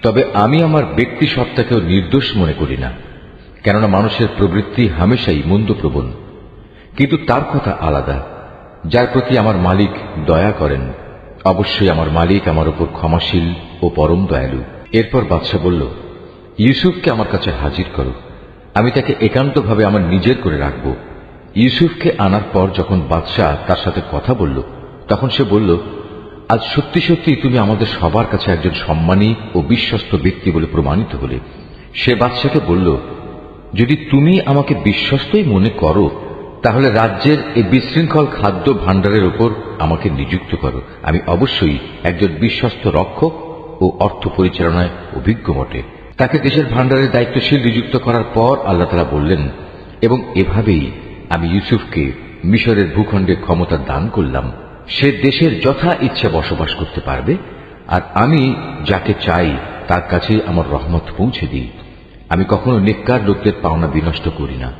তবে আমি আমার ব্যক্তি সত্তাকেও নির্দোষ মনে করি না, কেননা মানুষের প্রবৃত্তি হামেশাই মন্দপ্রবণ। কিন্তু তার কথা আলাদা, যার প্রতি আমার মালিক দয়া করেন। অবশ্যই আমার মালিক আমার উপর ক্ষমাশীল ও পরম দয়ালু। এরপর বাদশাহ বলল, ইউসুফকে আমার কাছে হাজির করো, আমি তাকে একান্তভাবে আমার নিজের করে রাখব। ইউসুফকে আনার পর যখন বাদশাহ তার সাথে কথা বলল, তখন সে বলল, আজ সত্যি সত্যি তুমি আমাদের সবার কাছে একজন সম্মানী ও বিশ্বস্ত ব্যক্তি বলে প্রমাণিত হলে। সে বাদশাকে বলল, যদি তুমি আমাকে বিশ্বস্তই মনে করো, তাহলে রাজ্যের এই বিশৃঙ্খল খাদ্য ভাণ্ডারের উপর আমাকে নিযুক্ত করো। আমি অবশ্যই একজন বিশ্বস্ত রক্ষক ও অর্থ পরিচালনায় অভিজ্ঞ বটে। তাকে দেশের ভাণ্ডারের দায়িত্বশীল নিযুক্ত করার পর আল্লাহ তাআলা বললেন, এবং এভাবেই আমি ইউসুফকে মিশরের ভূখণ্ডে ক্ষমতা দান করলাম। সে দেশের যথা ইচ্ছা বসবাস করতে পারবে, আর আমি যাকে চাই তার কাছে আমার রহমত পৌঁছে দিই। আমি কখনো নেককার লোকদের পাওনা বিনষ্ট করি না।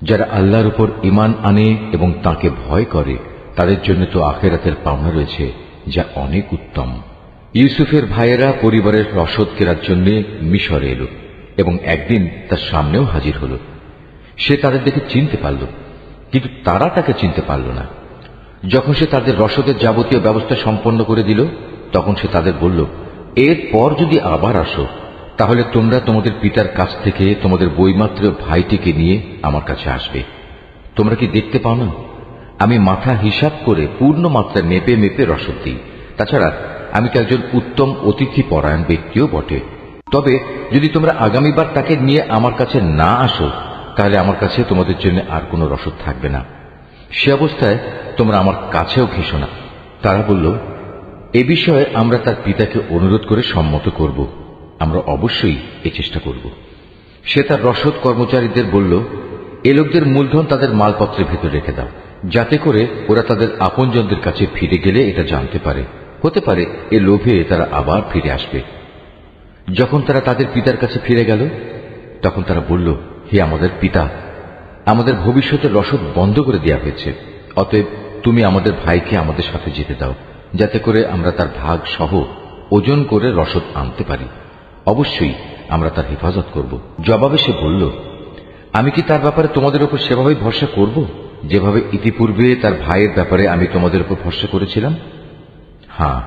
যারা আল্লাহর উপর ঈমান আনে এবং তাকে ভয় করে, তাদের জন্য তো আখিরাতের পাওনা রয়েছে, যা অনেক উত্তম। ইউসুফের ভাইয়েরা পরিবারের রসদ কেনার জন্য মিশরে এলো এবং একদিন তার সামনেও হাজির হল। সে তাদের দেখে চিনতে পারল, কিন্তু তারা তাকে চিনতে পারল না। যখন সে তাদের রসদের যাবতীয় ব্যবস্থা সম্পন্ন করে দিল, তখন সে তাদের বলল, এরপর যদি আবার আসো, তাহলে তোমরা তোমাদের পিতার কাছ থেকে তোমাদের বৈমাত্র ভাইটিকে নিয়ে আমার কাছে আসবে। তোমরা কি দেখতে পাও না, আমি মাথা হিসাব করে পূর্ণ মাত্রা মেপে মেপে রসদ দিই। তাছাড়া আমি তো একজন উত্তম অতিথি পরায়ণ ব্যক্তিও বটে। তবে যদি তোমরা আগামীবার তাকে নিয়ে আমার কাছে না আসো, তাহলে আমার কাছে তোমাদের জন্য আর কোনো রসদ থাকবে না। সে অবস্থায় তোমরা আমার কাছেও ঘেঁষো না। তারা বলল, এ বিষয়ে আমরা তার পিতাকে অনুরোধ করে সম্মত করব। আমরা অবশ্যই এ চেষ্টা করব। সে তার রসদ কর্মচারীদের বলল, এ লোকদের মূলধন তাদের মালপত্রের ভেতর রেখে দাও, যাতে করে ওরা তাদের আপনজনদের কাছে ফিরে গেলে এটা জানতে পারে। হতে পারে এ লোভে তারা আবার ফিরে আসবে। যখন তারা তাদের পিতার কাছে ফিরে গেল, তখন তারা বলল, হে আমাদের পিতা, আমাদের ভবিষ্যতের রসদ বন্ধ করে দেওয়া হয়েছে। অতএব তুমি আমাদের ভাইকে আমাদের সাথে যেতে দাও, যাতে করে আমরা তার ভাগ সহ ওজন করে রসদ আনতে পারি। অবশ্যই আমরা তার হেফাজত করব। জবাবে সে বলল, আমি কি তার ব্যাপারে তোমাদের উপর সেভাবে ভরসা করব, যেভাবে ইতিপূর্বে তার ভাইয়ের ব্যাপারে আমি তোমাদের উপর ভরসা করেছিলাম? হ্যাঁ,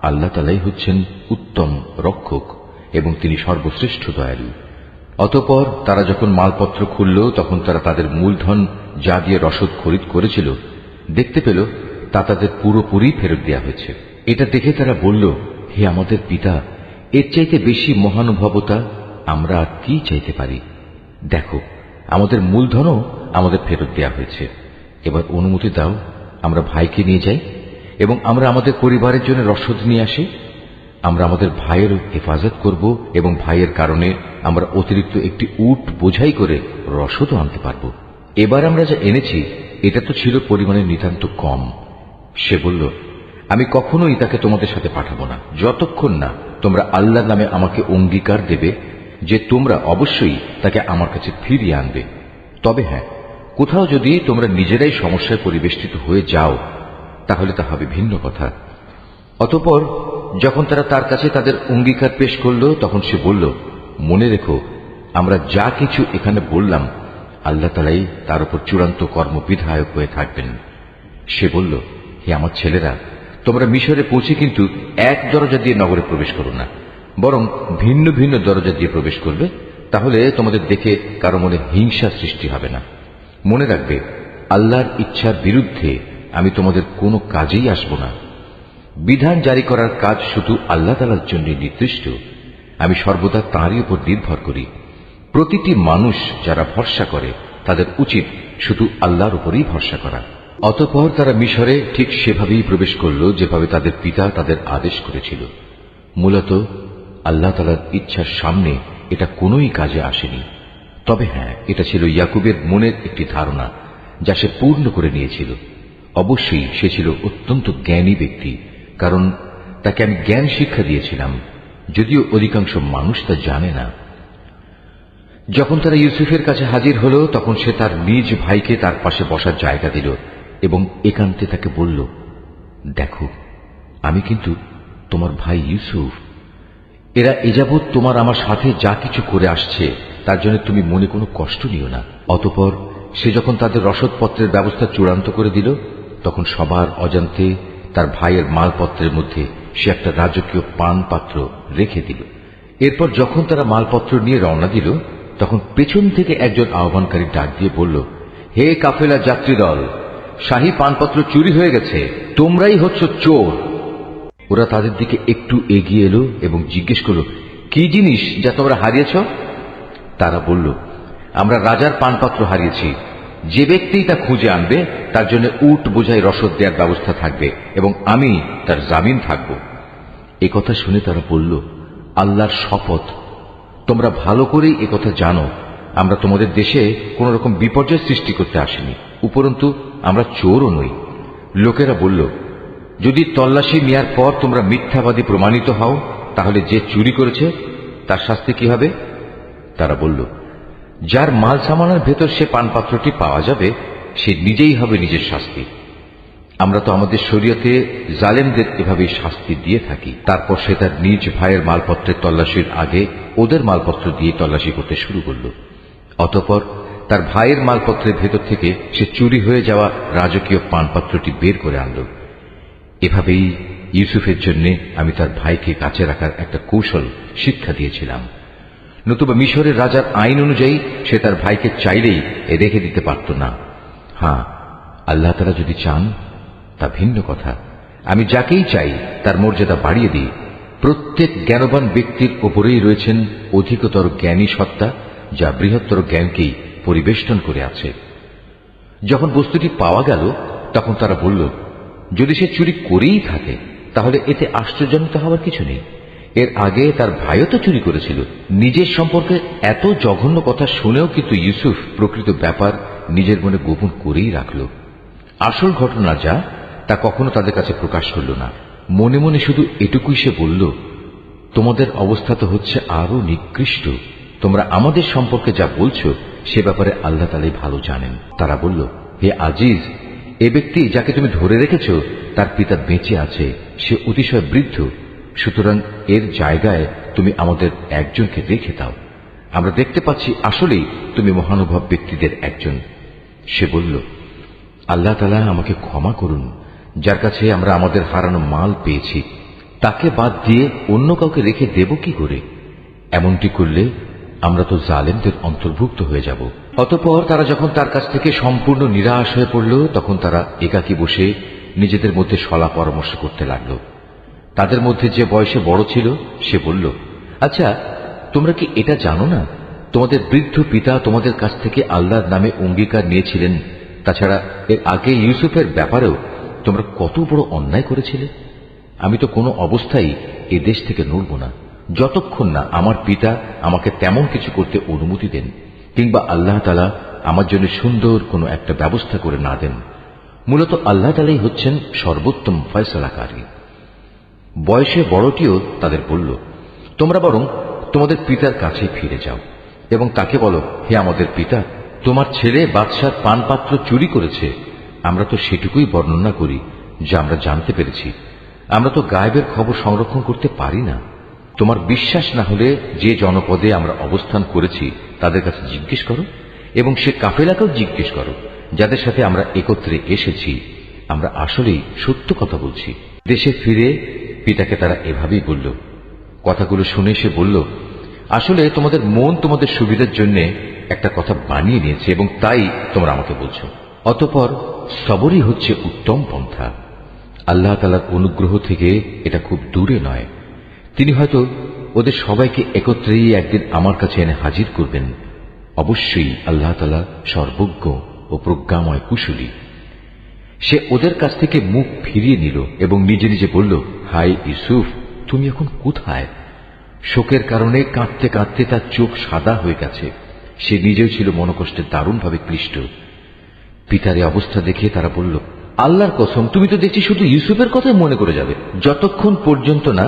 আল্লাহ তাআলাই হচ্ছেন উত্তম রক্ষক এবং তিনি সর্বশ্রেষ্ঠ দয়ালু। অতঃপর তারা যখন মালপত্র খুলল, তখন তারা তাদের মূলধন যা দিয়ে রসদ খরিদ করেছিল দেখতে পেল তা তাদের পুরোপুরি ফেরত দেওয়া হয়েছে। এটা দেখে তারা বলল, হে আমাদের পিতা, এর চাইতে বেশি মহানুভবতা আমরা আর কি চাইতে পারি? দেখো, আমাদের মূলধনও আমাদের ফেরত দেওয়া হয়েছে। এবার অনুমতি দাও, আমরা ভাইকে নিয়ে যাই এবং আমরা আমাদের পরিবারের জন্য রসদ নিয়ে আসি। আমরা আমাদের ভাইয়ের হেফাজত করব এবং ভাইয়ের কারণে আমরা অতিরিক্ত একটি উট বোঝাই করে রসদও আনতে পারব। এবার আমরা যা এনেছি এটা তো ছিল পরিমাণে নিতান্ত কম। সে বলল, আমি কখনোই তাকে তোমাদের সাথে পাঠাবো না, যতক্ষণ না তোমরা আল্লাহর নামে আমাকে অঙ্গীকার দেবে যে তোমরা অবশ্যই তাকে আমার কাছে ফিরিয়ে আনবে। তবে হ্যাঁ, কোথাও যদি তোমরা নিজেরাই সমস্যায় পরিবেষ্টিত হয়ে যাও, তাহলে তা হবে ভিন্ন কথা। অতঃপর যখন তারা তার কাছে তাদের অঙ্গীকার পেশ করল, তখন সে বলল, মনে রেখো, আমরা যা কিছু এখানে বললাম, আল্লাহ তাআলাই তার উপর চূড়ান্ত কর্মবিধায়ক হয়ে থাকবেন। সে বলল, হে আমার ছেলেরা, তোমরা মিশরে পৌঁছে কিন্তু এক দরজা দিয়ে নগরে প্রবেশ করো না, বরং ভিন্ন ভিন্ন দরজা দিয়ে প্রবেশ করবে। তাহলে তোমাদের দেখে কারো মনে হিংসা সৃষ্টি হবে না। মনে রাখবে, আল্লাহর ইচ্ছার বিরুদ্ধে আমি তোমাদের কোনো কাজেই আসব না। বিধান জারি করার কাজ শুধু আল্লাহ তাআলার জন্য নির্দিষ্ট। আমি সর্বদা তাঁরই উপর নির্ভর করি। প্রতিটি মানুষ যারা ভরসা করে, তাদের উচিত শুধু আল্লাহর উপরই ভরসা করা। অতঃপর তারা মিশরে ঠিক সেভাবেই প্রবেশ করল, যেভাবে তাদের পিতা তাদের আদেশ করেছিল। মূলত আল্লাহ তাআলার ইচ্ছার সামনে এটা কোনোই কাজে আসেনি। তবে হ্যাঁ, এটা ছিল ইয়াকুবের মনের একটি ধারণা, যা সে পূর্ণ করে নিয়েছিল। অবশ্যই সে ছিল অত্যন্ত জ্ঞানী ব্যক্তি, কারণ তাকে আমি জ্ঞান শিক্ষা দিয়েছিলাম, যদিও অধিকাংশ মানুষ তা জানে না। যখন তারা ইউসুফের কাছে হাজির হল, তখন সে তার নিজ ভাইকে তার পাশে বসার জায়গা দিল এবং একান্তে তাকে বলল, দেখো, আমি কিন্তু তোমার ভাই ইউসুফ। এরা এযাবৎ তোমার আমার সাথে যা কিছু করে আসছে তার জন্য তুমি মনে কোনো কষ্ট নিও না। অতঃপর সে যখন তাদের রসদপত্রের ব্যবস্থা চূড়ান্ত করে দিল, তখন সবার অজান্তে তার ভাইয়ের মালপত্রের মধ্যে সে একটা রাজকীয় পান পাত্র রেখে দিল। এরপর যখন তারা মালপত্র নিয়ে রওনা দিল, তখন পেছন থেকে একজন আহ্বানকারী ডাক দিয়ে বলল, হে কাফেলা যাত্রী দল, শাহী পানপত্র চুরি হয়ে গেছে, তোমরাই হচ্ছ চোর। ওরা তাদের দিকে একটু এগিয়ে এলো এবং জিজ্ঞেস করল, কি জিনিস যা তোমরা হারিয়েছ? তারা বলল, আমরা রাজার পানপাত্র হারিয়েছি। যে ব্যক্তি তা খুঁজে আনবে তার জন্য উট বোঝাই রসদ দেওয়ার ব্যবস্থা থাকবে এবং আমি তার জামিন থাকব। একথা শুনে তারা বলল, আল্লাহর শপথ, তোমরা ভালো করেই একথা জানো আমরা তোমাদের দেশে কোন রকম বিপর্যয় সৃষ্টি করতে আসিনি, উপরন্তু আমরা চোরও নই। লোকেরা বলল, যদি তল্লাশি নেয়ার পর তোমরা মিথ্যাবাদী প্রমাণিত হও, তাহলে যে চুরি করেছে তার শাস্তি কি হবে? তারা বলল, যার মাল সামানের ভেতর সে পানপাত্রটি পাওয়া যাবে সে নিজেই হবে নিজের শাস্তি। আমরা তো আমাদের শরীয়তে জালেমদের এভাবেই শাস্তি দিয়ে থাকি। তারপর সে তার নিজ ভাইয়ের মালপত্রের তল্লাশির আগে ওদের মালপত্র দিয়ে তল্লাশি করতে শুরু করল। অতঃপর তার ভাইয়ের মালপত্রের ভেতর থেকে সে চুরি হয়ে যাওয়া রাজকীয় পানপাত্রটি বের করে আনল। এভাবেই ইউসুফের জন্য আমি তার ভাইকে কাছে রাখার একটা কৌশল শিক্ষা দিয়েছিলাম। নতুবা মিশরের রাজার আইন অনুযায়ী সে তার ভাইকে চাইলেই রেখে দিতে পারত না। হ্যাঁ, আল্লাহ তাআলা যদি চান তা ভিন্ন কথা। আমি যাকেই চাই তার মর্যাদা বাড়িয়ে দিই। প্রত্যেক জ্ঞানবান ব্যক্তির ওপরেই রয়েছেন অধিকতর জ্ঞানী সত্তা, যা বৃহত্তর জ্ঞানকেই পরিবেষ্টন করে আছে। যখন বস্তুটি পাওয়া গেল, তখন তারা বলল, যদি সে চুরি করেই থাকে তাহলে এতে আশ্চর্যজনক হওয়ার কিছু নেই। এর আগে তার ভাইও তো চুরি করেছিল। নিজের সম্পর্কে এত জঘন্য কথা শুনেও কিন্তু ইউসুফ প্রকৃত ব্যাপার নিজের মনে গোপন করেই রাখল। আসল ঘটনা যা তা কখনো তাদের কাছে প্রকাশ করল না। মনে মনে শুধু এটুকুই সে বলল, তোমাদের অবস্থা তো হচ্ছে আরো নিকৃষ্ট। তোমরা আমাদের সম্পর্কে যা বলছো সে ব্যাপারে আল্লাহ তাআলাই ভালো জানেন। তারা বলল, হে আজিজ, এ ব্যক্তি যাকে তুমি ধরে রেখেছ তার পিতা বেঁচে আছে, সে অতিশয় বৃদ্ধ, সুতরাং এর জায়গায় তুমি আমাদের একজনকে রেখে দাও। আমরা দেখতে পাচ্ছি আসলেই তুমি মহানুভব ব্যক্তিদের একজন। সে বলল, আল্লাহ তাআলা আমাকে ক্ষমা করুন, যার কাছে আমরা আমাদের হারানো মাল পেয়েছি তাকে বাদ দিয়ে অন্য কাউকে রেখে দেব কি করে? এমনটি করলে আমরা তো জালেমদের অন্তর্ভুক্ত হয়ে যাব। অতঃপর তারা যখন তার কাছ থেকে সম্পূর্ণ নিরাশ হয়ে পড়ল, তখন তারা একাকী বসে নিজেদের মধ্যে সলা পরামর্শ করতে লাগল। তাদের মধ্যে যে বয়সে বড় ছিল সে বলল, আচ্ছা, তোমরা কি এটা জানো না তোমাদের বৃদ্ধ পিতা তোমাদের কাছ থেকে আল্লাহর নামে অঙ্গীকার নিয়েছিলেন? তাছাড়া এর আগে ইউসুফের ব্যাপারেও তোমরা কত বড় অন্যায় করেছিলে। আমি তো কোনো অবস্থায় এ দেশ থেকে নড়ব না যতক্ষণ না আমার পিতা আমাকে তেমন কিছু করতে অনুমতি দেন, কিংবা আল্লাহ তাআলা আমার জন্য সুন্দর কোনো একটা ব্যবস্থা করে না দেন। মূলত আল্লাহ তাআলাই হচ্ছেন সর্বোত্তম ফয়সালাকারী। বয়সে বড়টিও তাদের বলল, তোমরা বরং তোমাদের পিতার কাছে ফিরে যাও এবং তাকে বলো, হে আমাদের পিতা, তোমার ছেলে বাদশার পানপাত্র চুরি করেছে। আমরা তো সেটুকুই বর্ণনা করি যা আমরা জানতে পেরেছি। আমরা তো গায়েবের খবর সংরক্ষণ করতে পারি না। তোমার বিশ্বাস না হলে যে জনপদে আমরা অবস্থান করেছি তাদের কাছে জিজ্ঞেস করো, এবং সে কাফেলাকেও জিজ্ঞেস করো যাদের সাথে আমরা একত্রে এসেছি। আমরা আসলেই সত্য কথা বলছি। দেশে ফিরে পিতাকে তারা এভাবেই বলল। কথাগুলো শুনে সে বলল, আসলে তোমাদের মন তোমাদের সুবিধার জন্য একটা কথা বানিয়ে নিয়েছে এবং তাই তোমরা আমাকে বলছো। অতঃপর সবরই হচ্ছে উত্তম পন্থা। আল্লাহ তাআলার অনুগ্রহ থেকে এটা খুব দূরে নয়। তিনি হয়তো ওদের সবাইকে একত্রেই একদিন আমার কাছে এনে হাজির করবেন। অবশ্যই আল্লাহ তাআলা সর্বজ্ঞ ও প্রজ্ঞাময় কুশলী। সে ওদের কাছ থেকে মুখ ফিরিয়ে নিল এবং নিজে নিজে বলল, হাই ইউসুফ, তুমি এখন কোথায়? শোকের কারণে কাঁদতে কাঁদতে তার চোখ সাদা হয়ে গেছে। সে নিজেও ছিল মনোকষ্টে দারুণভাবে ক্লিষ্ট। পিতার এই অবস্থা দেখে তারা বলল, আল্লাহর কসম, তুমি তো দেখছি শুধু ইউসুফের কথাই মনে করে যাবে, যতক্ষণ পর্যন্ত না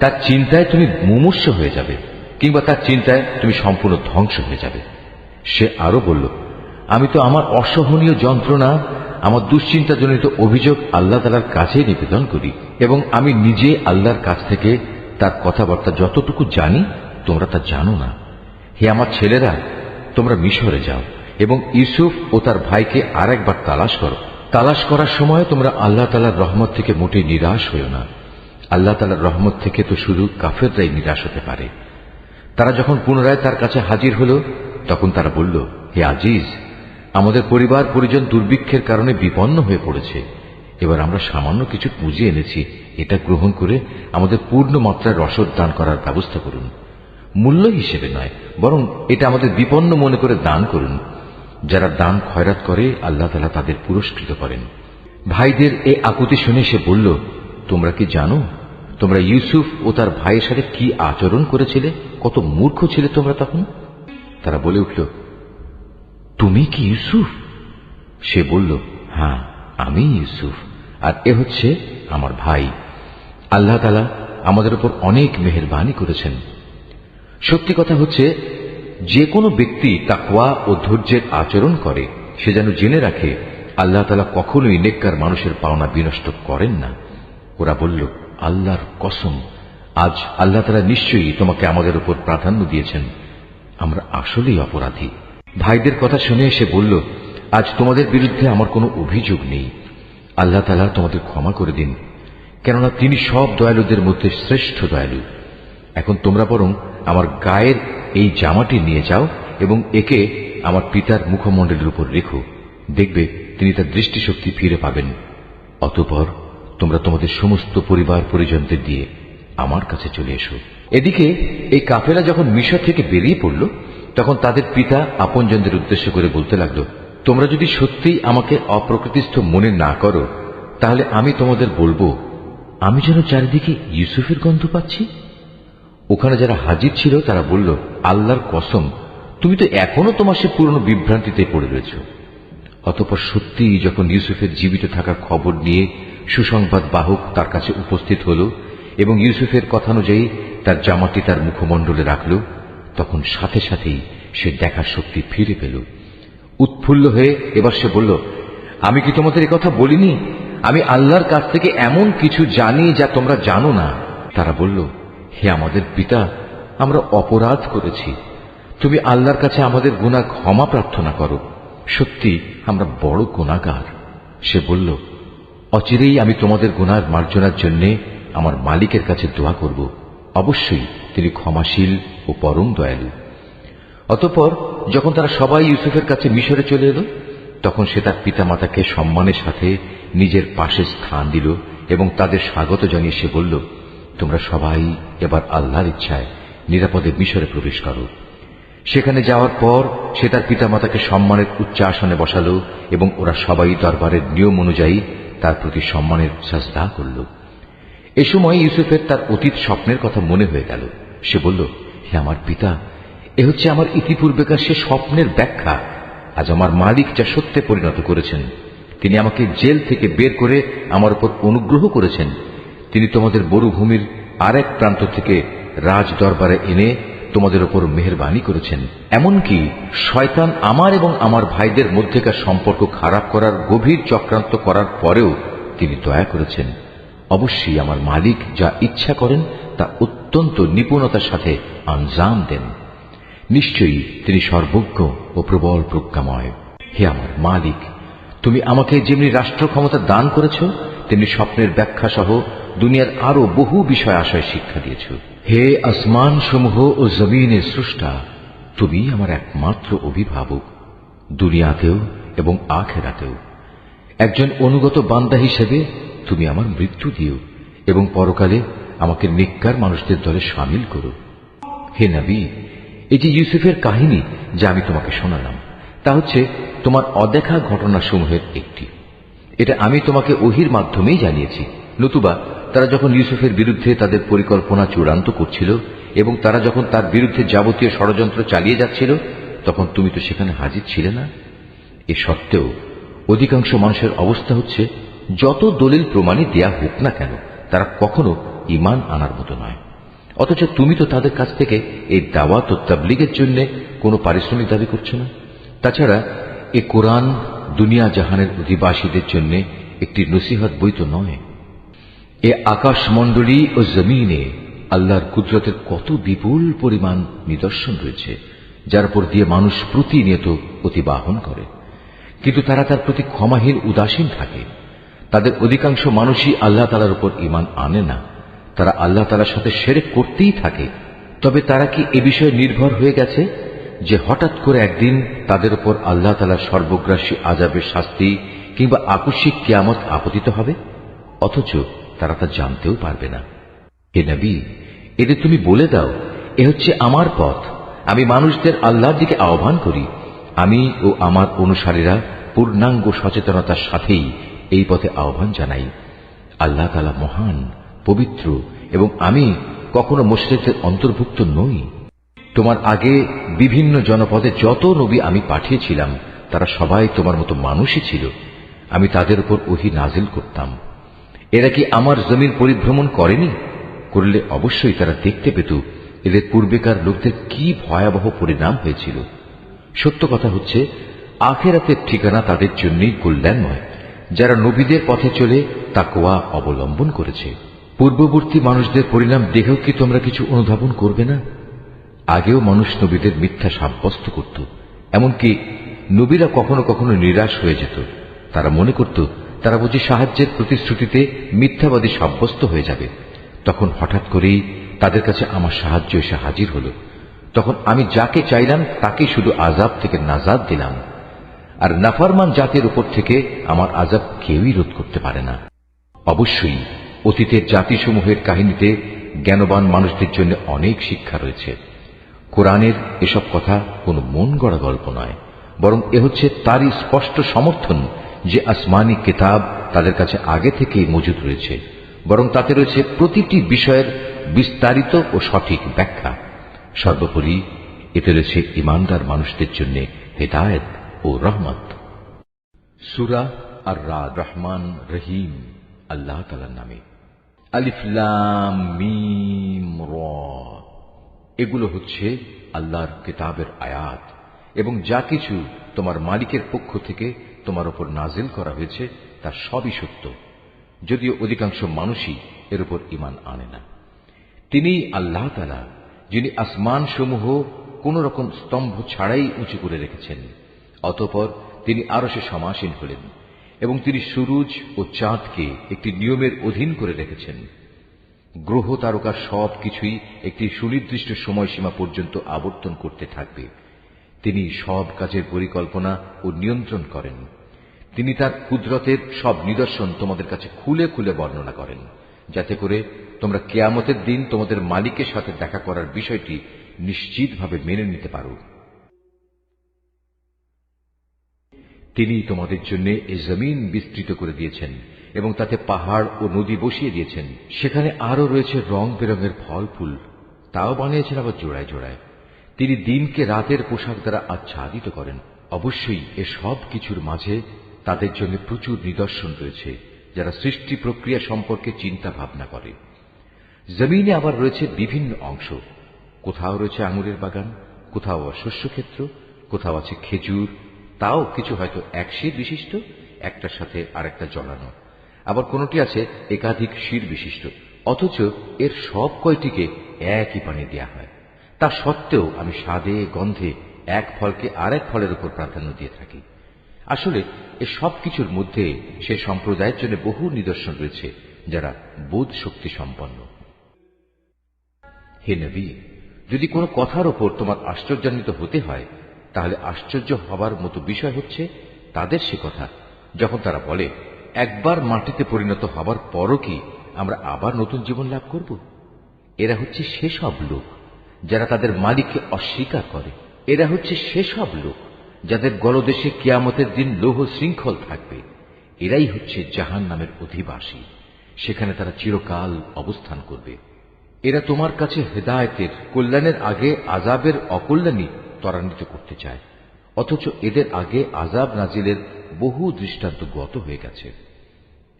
তার চিন্তায় তুমি মুমূর্ষ হয়ে যাবে, কিংবা তার চিন্তায় তুমি সম্পূর্ণ ধ্বংস হয়ে যাবে। সে আরো বলল, আমি তো আমার অসহনীয় যন্ত্রণা, আমার দুশ্চিন্তাজনিত অভিযোগ আল্লাহ তাআলার কাছে নিবেদন করি এবং আমি নিজে আল্লাহর কাছ থেকে তার কথাবার্তা যতটুকু জানি তোমরা তা জানো না। হে আমার ছেলেরা, তোমরা মিশরে যাও এবং ইউসুফ ও তার ভাইকে আর একবার তালাশ করো। তালাশ করার সময় তোমরা আল্লাহ তাআলার রহমত থেকে মোটেই নিরাশ হইও না। আল্লাহ তাআলার রহমত থেকে তো শুধু কাফেররাই নিরাশ হতে পারে। তারা যখন পুনরায় তার কাছে হাজির হল, তখন তারা বলল, হে আজিজ, আমাদের পরিবার পরিজন দুর্ভিক্ষের কারণে বিপন্ন হয়ে পড়েছে। এবার আমরা সামান্য কিছু পুঁজি এনেছি, এটা গ্রহণ করে আমাদের পূর্ণ মাত্রায় রসদ দান করার ব্যবস্থা করুন। মূল্য হিসেবে নয়, বরং এটা আমাদের বিপন্ন মনে করে দান করুন। যারা দান খয়রাত করে আল্লাহ তাআলা তাদের পুরস্কৃত করেন। ভাইদের এই আকুতি শুনে সে বলল, তোমরা কি জানো তোমরা ইউসুফ ও তার ভাইয়ের সাথে কি আচরণ করেছিলে? কত মূর্খ ছিলে তোমরা তখন। তারা বলে উঠল, তুমি কি ইউসুফ? সে বলল, হ্যাঁ, আমি ইউসুফ, আর এ হচ্ছে আমার ভাই। আল্লাহ তাআলা আমাদের উপর অনেক মেহেরবানি করেছেন। সত্যি কথা হচ্ছে, যে কোনো ব্যক্তি তাকওয়া ও ধৈর্যের আচরণ করে সে যেন জেনে রাখে আল্লাহ তাআলা কখনোই নেককার মানুষের পাওনা বিনষ্ট করেন না। ওরা বলল, আল্লাহর কসম, আজ আল্লাহ তাআলা নিশ্চয়ই তোমাকে আমাদের উপর প্রাধান্য দিয়েছেন। আমরা আসলেই অপরাধী। ভাইদের কথা শুনে সে বলল, আজ তোমাদের বিরুদ্ধে আমার কোনো অভিযোগ নেই। আল্লাহ তাআলা তোমাদের ক্ষমা করে দিন, কেননা তিনি সব দয়ালুদের মধ্যে শ্রেষ্ঠ দয়ালু। এখন তোমরা বরং আমার গায়ের এই জামাটি নিয়ে যাও এবং একে আমার পিতার মুখমণ্ডলের উপর রেখো, দেখবে তিনি তার দৃষ্টিশক্তি ফিরে পাবেন। অতঃপর তোমরা তোমাদের সমস্ত পরিবার পরিজনদের দিয়ে আমার কাছে চলে এসো। এদিকে এই কাফেলা যখন মিশর থেকে বেরিয়ে পড়ল, তখন তাদের পিতা আপনজনদের উদ্দেশ্য করে বলতে লাগলো, তোমরা যদি সত্যিই আমাকে অপ্রকৃতিস্থ মনে না করো, তাহলে আমি তোমাদের বলবো, আমি যেন চারিদিকে ইউসুফের গন্ধ পাচ্ছি। ওখানে যারা হাজির ছিল তারা বলল, আল্লাহর কসম, তুমি তো এখনো তোমার সে পুরনো বিভ্রান্তিতে পড়ে রয়েছ। অতঃপর সত্যিই যখন ইউসুফের জীবিত থাকার খবর নিয়ে সুসংবাদ বাহক তার কাছে উপস্থিত হল এবং ইউসুফের কথানুযায়ী তার জামাটি তার মুখমণ্ডলে রাখল, তখন সাথে সাথেই সে দেখার শক্তি ফিরে পেল। উৎফুল্ল হয়ে এবার সে বলল, আমি কি তোমাদের কথা বলিনি? আমি আল্লাহর কাছ থেকে এমন কিছু জানি যা তোমরা জানো না। তারা বলল, হে আমাদের পিতা, আমরা অপরাধ করেছি। তুমি আল্লাহর কাছে আমাদের গুনাহ ক্ষমা প্রার্থনা করো। সত্যি আমরা বড় গুনাহগার। সে বলল, অচিরেই আমি তোমাদের গুনাহ মার্জনার জন্য আমার মালিকের কাছে দোয়া করব। অবশ্যই তিনি ক্ষমাশীল ও পরম দয়ালু। অতঃপর যখন তারা সবাই ইউসুফের কাছে মিশরে চলে এলো, তখন সে তার পিতামাতাকে সম্মানের সাথে নিজের পাশে স্থান দিল এবং তাদের স্বাগত জানিয়ে সে বলল, তোমরা সবাই এবার আল্লাহর ইচ্ছায় নিরাপদে মিশরে প্রবেশ করো। সেখানে যাওয়ার পর সে তার পিতামাতাকে সম্মানের উচ্চ আসনে বসালো এবং ওরা সবাই দরবারের নিয়ম অনুযায়ী তার প্রতি সম্মানের সাজদা করল। এ সময় ইউসুফের তার অতীত স্বপ্নের কথা মনে হয়ে গেল। সে বলল, হে আমার পিতা, এ হচ্ছে আমার ইতিপূর্বেকার সে স্বপ্নের ব্যাখ্যা। আজ আমার মালিক যা সত্যে পরিণত করেছেন। তিনি আমাকে জেল থেকে বের করে আমার উপর অনুগ্রহ করেছেন। তিনি তোমাদের মরুভূমির আরেক প্রান্ত থেকে রাজ দরবারে এনে তোমাদের উপর মেহেরবানি করেছেন। এমনকি শয়তান আমার এবং আমার ভাইদের মধ্যেকার সম্পর্ক খারাপ করার গভীর চক্রান্ত করার পরেও তিনি দয়া করেছেন। অবশ্যই আমার মালিক যা ইচ্ছা করেন তা অত্যন্ত নিপুণতার সাথে আঞ্জাম দেন। নিশ্চয়ই তিনি সর্বজ্ঞ ও প্রবল প্রজ্ঞাময়। হে আমার মালিক, তুমি আমাকে যেমনি রাষ্ট্র ক্ষমতা দান করেছ, তেমনি স্বপ্নের ব্যাখ্যা সহ দুনিয়ার আরো বহু বিষয় আশয় শিক্ষা দিয়েছ। হে আসমান সমূহ ও জমিনের স্রষ্টা, তুমি আমার একমাত্র অভিভাবক, দুনিয়াতেও এবং আখিরাতেও। একজন অনুগত বান্দা হিসেবে তুমি আমার মৃত্যু দিও এবং পরকালে আমাকে নেককার মানুষদের দলে শামিল করো। হে নবী, এই যে ইউসুফের কাহিনী যা আমি তোমাকে শোনালাম, তা হচ্ছে তোমার অদেখা ঘটনাসমূহের একটি। এটা আমি তোমাকে ওহির মাধ্যমেই জানিয়েছি। নতুবা তারা যখন ইউসুফের বিরুদ্ধে তাদের পরিকল্পনা চূড়ান্ত করছিল এবং তারা যখন তার বিরুদ্ধে যাবতীয় ষড়যন্ত্র চালিয়ে যাচ্ছিল, তখন তুমি তো সেখানে হাজির ছিলে না। এ সত্ত্বেও অধিকাংশ মানুষের অবস্থা হচ্ছে, যত দলিল প্রমাণই দেয়া হোক না কেন, তারা কখনো ঈমান আনার মতো নয়। অথচ তুমি তো তাদের কাছ থেকে এই দাওয়াত ও তাবলীগের জন্য কোনো পারিশ্রমিক দাবি করছো না। তাছাড়া এ কোরআন দুনিয়া জাহানের অধিবাসীদের জন্য একটি নসিহত বই তো নয়। এ আকাশমণ্ডলী ও জমিনে আল্লাহর কুদরতের কত বিপুল পরিমাণ নিদর্শন রয়েছে, যার উপর দিয়ে মানুষ প্রতিনিয়ত অতিবাহন করে, কিন্তু তারা তার প্রতি ক্ষমাহীন উদাসীন থাকে। তাদের অধিকাংশ মানুষই আল্লাহ তাআলার উপর ঈমান আনে না, তারা আল্লাহ তাআলার সাথে শিরক করতেই থাকে। তবে তারা কি এ বিষয়ে নির্ভর হয়ে গেছে যে হঠাৎ করে একদিন তাদের উপর আল্লাহ তাআলার সর্বগ্রাসী আযাবের শাস্তি কিংবা আকস্মিক কিয়ামত আপতিত হবে? অথচ তারা তা জানতেও পারবে না। হে নবী, এদের তুমি বলে দাও, এ হচ্ছে আমার পথ, আমি মানুষদের আল্লাহর দিকে আহ্বান করি। আমি ও আমার অনুসারীরা পূর্ণাঙ্গ সচেতনতার সাথেই এই পথে আহ্বান জানাই। আল্লাহ তাআলা মহান, পবিত্র, এবং আমি কখনো মুশরিকদের অন্তর্ভুক্ত নই। তোমার আগে বিভিন্ন জনপদে যত নবী আমি পাঠিয়েছিলাম, তারা সবাই তোমার মতো মানুষই ছিল। আমি তাদের উপর ওহী নাজিল করতাম। এরা কি আমার জমিন পরিভ্রমণ করেনি? করলে অবশ্যই তারা দেখতে পেত এদের পূর্বেকার লোকদের কি ভয়াবহ পরিণাম হয়েছিল। সত্য কথা হচ্ছে, আখিরাতের ঠিকানা তাদের জন্যই কল্যাণময়, যারা নবীদের পথে চলে তাকওয়া অবলম্বন করেছে। পূর্ববর্তী মানুষদের পরিণাম দেখেও কি তোমরা কিছু অনুধাবন করবে না? আগেও মানুষ নবীদের মিথ্যা সাব্যস্ত করত, এমনকি নবীরা কখনো কখনো নিরাশ হয়ে যেত। তারা মনে করত তারা বুঝি সাহায্যের প্রতিশ্রুতিতে মিথ্যাবাদী সাব্যস্ত হয়ে যাবে। তখন হঠাৎ করেই তাদের কাছে আমার সাহায্য এসে হাজির হল। তখন আমি যাকে চাইলাম তাকে শুধু আযাব থেকে নাজাত দিলাম, আর নাফরমান জাতির উপর থেকে আমার আযাব কেউই রোধ করতে পারে না। অবশ্যই অতীতের জাতিসমূহের কাহিনীতে জ্ঞানবান মানুষদের জন্য অনেক শিক্ষা রয়েছে। কোরআনের এসব কথা কোনো মন গড়া গল্প নয়, বরং এ হচ্ছে তারই স্পষ্ট সমর্থন যে আসমানি কিতাব তাদের কাছে আগে থেকেই মজুদ রয়েছে, বরং তাতে রয়েছে প্রতিটি বিষয়ের বিস্তারিত ও সঠিক ব্যাখ্যা। সর্বোপরি এতে রয়েছে ঈমানদার মানুষদের জন্য হেদায়েত ও রহমত। সূরা আর-রাদ, রহমান রহিম, আল্লাহ তাআলার নামে। আলিফ লাম মিম র, এগুলো হচ্ছে আল্লাহর কিতাবের আয়াত, এবং যা কিছু তোমার মালিকের পক্ষ থেকে তোমার উপর নাজিল করা হয়েছে তা সবই সত্য, যদিও অধিকাংশ মানুষই এর উপর ঈমান আনে না। তিনিই আল্লাহ তাআলা, যিনি আসমান সমূহ কোন রকম স্তম্ভ ছাড়াই উঁচু করে রেখেছেন। অতঃপর তিনি আরশে সমাসীন হলেন, এবং তিনি সূরজ ও চাঁদকে একটি নিয়মের অধীন করে রেখেছেন। গ্রহ তারকা সব কিছুই একটি সুনির্দিষ্ট সময়সীমা পর্যন্ত আবর্তন করতে থাকবে। তিনি সব কাজের পরিকল্পনা ও নিয়ন্ত্রণ করেন। তিনি তার কুদরতের সব নিদর্শন তোমাদের কাছে খুলে খুলে বর্ণনা করেন, যাতে করে তোমরা কিয়ামতের দিন তোমাদের মালিকের সাথে দেখা করার বিষয়টি নিশ্চিতভাবে মেনে নিতে পারো। তিনি তোমাদের জন্য এই জমিন বিস্তৃত করে দিয়েছেন এবং তাতে পাহাড় ও নদী বসিয়ে দিয়েছেন। সেখানে আরো রয়েছে রং বেরঙের ফল ফুল, তাও বানিয়েছেন আবার জোড়ায় জোড়ায়। তিনি দিনকে রাতের পোশাক দ্বারা আচ্ছাদিত করেন। অবশ্যই এ সব কিছুর মাঝে তাদের জন্য প্রচুর নিদর্শন রয়েছে, যারা সৃষ্টি প্রক্রিয়া সম্পর্কে চিন্তা ভাবনা করে। জমিনে আবার রয়েছে বিভিন্ন অংশ, কোথাও রয়েছে আঙুরের বাগান, কোথাও শস্যক্ষেত্র, কোথাও আছে খেজুর, তাও কিছু হয়তো এক শির বিশিষ্ট, একটার সাথে আরেকটা জড়ানো, আবার কোনটি আছে একাধিক শির বিশিষ্ট। অথচ এর সব কয়টিকে একই পানি দেয়া হয়। তা সত্ত্বেও আমি স্বাদে গন্ধে এক ফলকে আরেক ফলের উপর প্রাধান্য দিয়ে থাকি। আসলে এ সব কিছুর মধ্যে সে সম্প্রদায়ের জন্য বহু নিদর্শন রয়েছে যারা বোধ শক্তি সম্পন্ন। হে নবী, যদি কোনো কথার ওপর তোমার আশ্চর্যান্বিত হতে হয়, তাহলে আশ্চর্য হবার মতো বিষয় হচ্ছে তাদের সে কথা যখন তারা বলে, একবার মাটিতে পরিণত হবার পরও কি আমরা আবার নতুন জীবন লাভ করব? এরা হচ্ছে সেসব লোক যারা তাদের মালিককে অস্বীকার করে। এরা হচ্ছে সেসব লোক যাদের গলদেশে কিয়ামতের দিন লৌহ শৃঙ্খল থাকবে। এরাই হচ্ছে জাহান্নামের অধিবাসী, সেখানে তারা চিরকাল অবস্থান করবে। এরা তোমার কাছে হেদায়েতের কল্যাণের আগে আযাবের অকল্যাণই ত্বরান্বিত করতে চায়, অথচ এদের আগে আযাব নাজিলের বহু দৃষ্টান্ত গত হয়ে গেছে।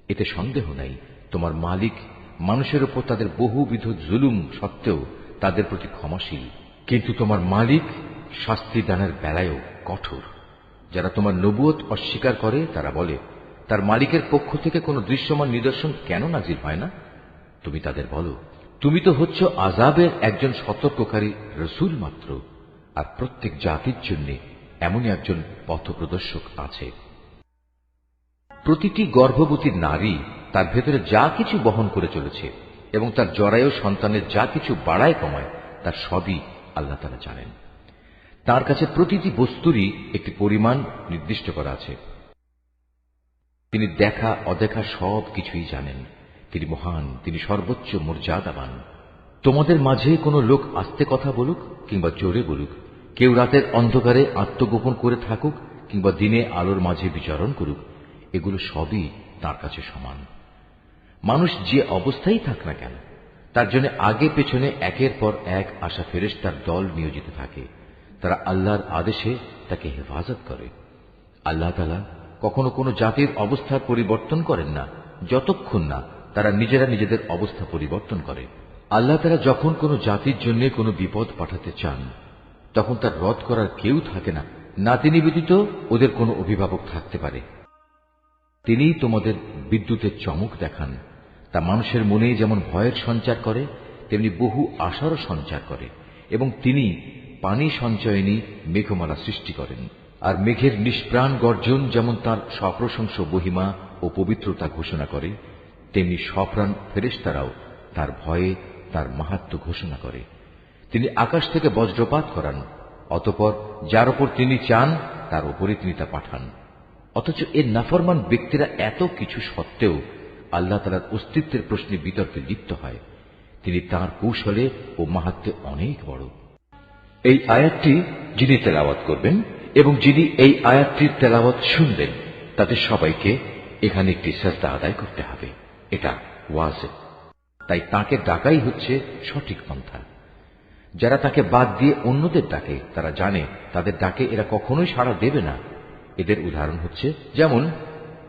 এতে সন্দেহ নাই তোমার মালিক মানুষের উপর তাদের বহুবিধ জুলুম সত্ত্বেও তাদের প্রতি ক্ষমাশীল, কিন্তু তোমার মালিক শাস্তি দানের বেলায়ও কঠোর। যারা তোমার নবুয়ত অস্বীকার করে তারা বলে, তার মালিকের পক্ষ থেকে কোনো দৃশ্যমান নিদর্শন কেন নাজিল হয় না? তুমি তাদের বলো, তুমি তো হচ্ছ আযাবের একজন সতর্ককারী রসুল মাত্র, আর প্রত্যেক জাতির জন্য এমনই একজন পথপ্রদর্শক আছে। প্রতিটি গর্ভবতী নারী তার ভেতরে যা কিছু বহন করে চলেছে এবং তার জরায়ু সন্তানের যা কিছু বাড়ায় কমায় তার সবই আল্লাহ তাআলা জানেন। তার কাছে প্রতিটি বস্তুরই একটি পরিমাণ নির্দিষ্ট করা আছে। তিনি দেখা অদেখা সব কিছুই জানেন। তিনি মহান, তিনি সর্বোচ্চ মর্যাদাবান। তোমাদের মাঝে কোনো লোক আস্তে কথা বলুক কিংবা জোরে বলুক, কেউ রাতের অন্ধকারে আত্মগোপন করে থাকুক কিংবা দিনে আলোর মাঝে বিচরণ করুক, এগুলো সবই তার কাছে সমান। মানুষ যে অবস্থায় থাক না কেন, তার জন্য আগে পেছনে একের পর এক আসা ফেরেশতার দল নিয়োজিত থাকে। তারা আল্লাহর আদেশে তাকে হেফাজত করে। আল্লাহ তাআলা কখনো কোনো জাতির অবস্থার পরিবর্তন করেন না যতক্ষণ না তারা নিজেরা নিজেদের অবস্থা পরিবর্তন করে। আল্লাহ তাআলা যখন কোনো জাতির জন্য কোনো বিপদ পাঠাতে চান, তখন তার রদ করার কেউ থাকে না, না তিনি ব্যতীত ওদের কোনো অভিভাবক থাকতে পারে। তিনিই তোমাদের বিদ্যুতের চমক দেখান, তা মানুষের মনে যেমন ভয়ের সঞ্চার করে তেমনি বহু আশারও সঞ্চার করে। এবং তিনি পানি সঞ্চয়নী মেঘমালা সৃষ্টি করেন। আর মেঘের নিষ্প্রাণ গর্জন যেমন তার সপ্রশংস মহিমা ও পবিত্রতা ঘোষণা করে, তেমনি সপ্রাণ ফেরেশতারাও তার ভয়ে তার মাহাত্ম্য ঘোষণা করে। তিনি আকাশ থেকে বজ্রপাত করান, অতঃপর যার উপর তিনি চান তার উপরে তিনি তা পাঠান। অথচ এর নাফরমান ব্যক্তিরা এত কিছু সত্ত্বেও আল্লাহ তাআলার অস্তিত্বের প্রশ্নে বিতর্কে লিপ্ত হয়। তিনি তাঁর কৌশলে ও মাহাত্ম্যে অনেক বড়। এই আয়াতটি যিনি তেলাওয়াত করবেন এবং যিনি এই আয়াতটির তেলাওয়াত শুনবেন, তাদের সবাইকে এখানে একটি সাজদা আদায় করতে হবে। এটা ওয়াজিব। তাই তাকে ডাকাই হচ্ছে সঠিক পন্থা। যারা তাকে বাদ দিয়ে অন্যদের ডাকে, তারা জানে তাদের ডাকে এরা কখনোই সাড়া দেবে না। এদের উদাহরণ হচ্ছে, যেমন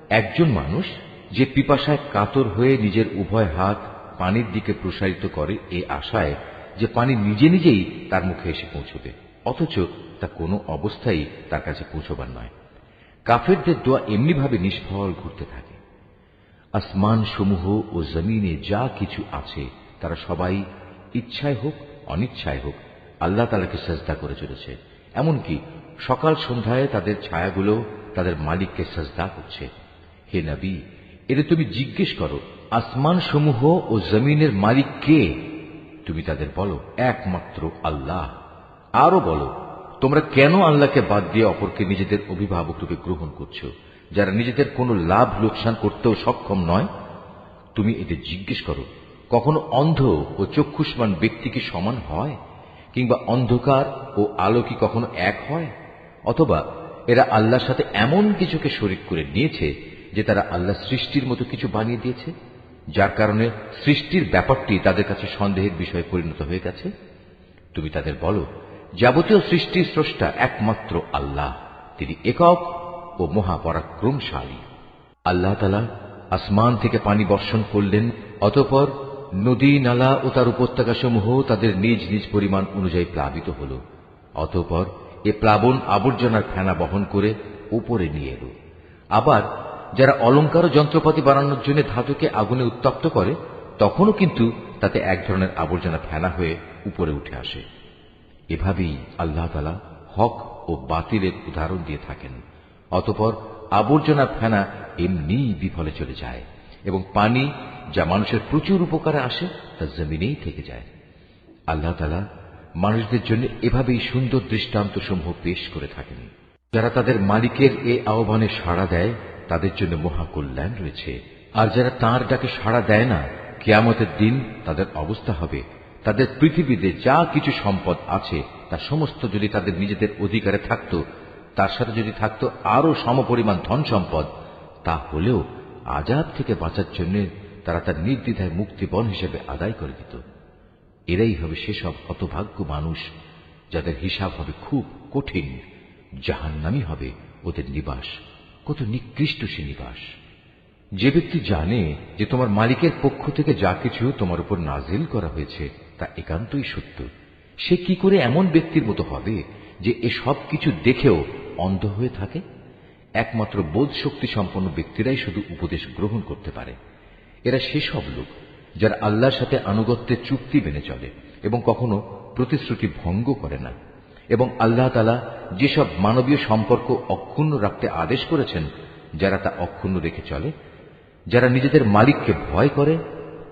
একজন মানুষ যে পিপাসায় কাতর হয়ে নিজের উভয় হাত পানির দিকে প্রসারিত করে এ আশায় যে পানি নিজে নিজেই তার মুখে এসে পৌঁছবে, অথচ তা কোনো অবস্থায় তার কাছে পৌঁছবার নয়। কাফেরদের দোয়া এমনিভাবে নিষ্ফল ঘুরতে থাকে। আসমান সমূহ ও জমিনে যা কিছু আছে তারা সবাই ইচ্ছায় হোক অনিচ্ছায় হোক আল্লাহ তাআলাকে সাজদা করে চলেছে। এমনকি সকাল সন্ধ্যায় তাদের ছায়াগুলো তাদের মালিককে সাজদা করছে। হে নবী, এদের তুমি জিজ্ঞেস করো, আসমান সমূহ ও জমিনের মালিক কে? তুমি তাদের বলো, একমাত্র আল্লাহ। আরো বলো, তোমরা কেন আল্লাহকে বাদ দিয়ে অপরকে নিজেদের অভিভাবক রূপে গ্রহণ করছো, যারা নিজেদের কোনো লাভ লোকসান করতেও সক্ষম নয়? তুমি এদের জিজ্ঞেস করো, কখনো অন্ধ ও চক্ষুষ্মান ব্যক্তি কি সমান হয়? কিংবা অন্ধকার ও আলো কি কখনো এক হয়? অথবা এরা আল্লাহর সাথে এমন কিছুকে শরীক করে নিয়েছে যে তারা আল্লাহ সৃষ্টির মতো কিছু বানিয়ে দিয়েছে, যার কারণে সৃষ্টির ব্যাপারটি তাদের কাছে সন্দেহের বিষয়ে পরিণত হয়ে গেছে। তুমি তাদের বলো, যাবতীয় সৃষ্টির স্রষ্টা একমাত্র আল্লাহ, তিনি একক ও মহাপরাক্রমশালী। আল্লাহ তাআলা আসমান থেকে পানি বর্ষণ করলেন, অতঃপর নদী নালা ও তার উপত্যকা সমূহ তাদের নিজ নিজ পরিমাণ অনুযায়ী প্লাবিত হল। অতঃপর এ প্লাবন আবর্জনার ফেনা বহন করে উপরে নিয়ে এল। আবার যারা অলংকার ও যন্ত্রপাতি বানানোর জন্য ধাতুকে আগুনে উত্তপ্ত করে, তখনও কিন্তু তাতে এক ধরনের আবর্জনা ফেনা হয়ে উপরে উঠে আসে। এভাবেই আল্লাহ তাআলা হক ও বাতিলের উদাহরণ দিয়ে থাকেন। অতঃপর আবর্জনা ফেনা এমনি বিফলে চলে যায় এবং পানি যা মানুষের প্রচুর উপকারে আসে তা জমিনেই থেকে যায়। আল্লাহ তাআলা মানুষদের জন্য এভাবেই সুন্দর দৃষ্টান্ত সমূহ পেশ করে থাকেন। যারা তাদের মালিকের এ আহ্বানে সাড়া দেয় তাদের জন্য মহাকল্যাণ রয়েছে, আর যারা তাঁর ডাকে সাড়া দেয় না, কিয়ামতের দিন তাদের অবস্থা হবে, তাদের পৃথিবীতে যা কিছু সম্পদ আছে তা সমস্ত যদি তাদের নিজেদের অধিকারে থাকত, তার সাথে যদি থাকত আরো সমপরিমাণ ধন সম্পদ, তা হলেও আযাব থেকে বাঁচার জন্য তারা তার নির্দ্বিধায় মুক্তিপণ হিসেবে আদায় করে দিত। এরাই হবে সেসব হতভাগ্য মানুষ যাদের হিসাব হবে খুব কঠিন। জাহান্নামী হবে ওদের নিবাস, কত নিকৃষ্ট সে নিবাস। যে ব্যক্তি জানে যে তোমার মালিকের পক্ষ থেকে যা কিছু তোমার উপর নাজিল করা হয়েছে তা একান্তই সত্য, সে কি করে এমন ব্যক্তির মতো হবে যে এ সব কিছু দেখেও অন্ধ হয়ে থাকে? একমাত্র বোধ শক্তি সম্পন্ন ব্যক্তিরাই শুধু উপদেশ গ্রহণ করতে পারে। এরা সেসব লোক যারা আল্লাহর সাথে আনুগত্যের চুক্তি মেনে চলে এবং কখনো প্রতিশ্রুতি ভঙ্গ করে না, এবং আল্লাহ তাআলা যেসব মানবীয় সম্পর্ক অক্ষুণ্ণ রাখতে আদেশ করেছেন যারা তা অক্ষুণ্ণ রেখে চলে, যারা নিজেদের মালিককে ভয় করে,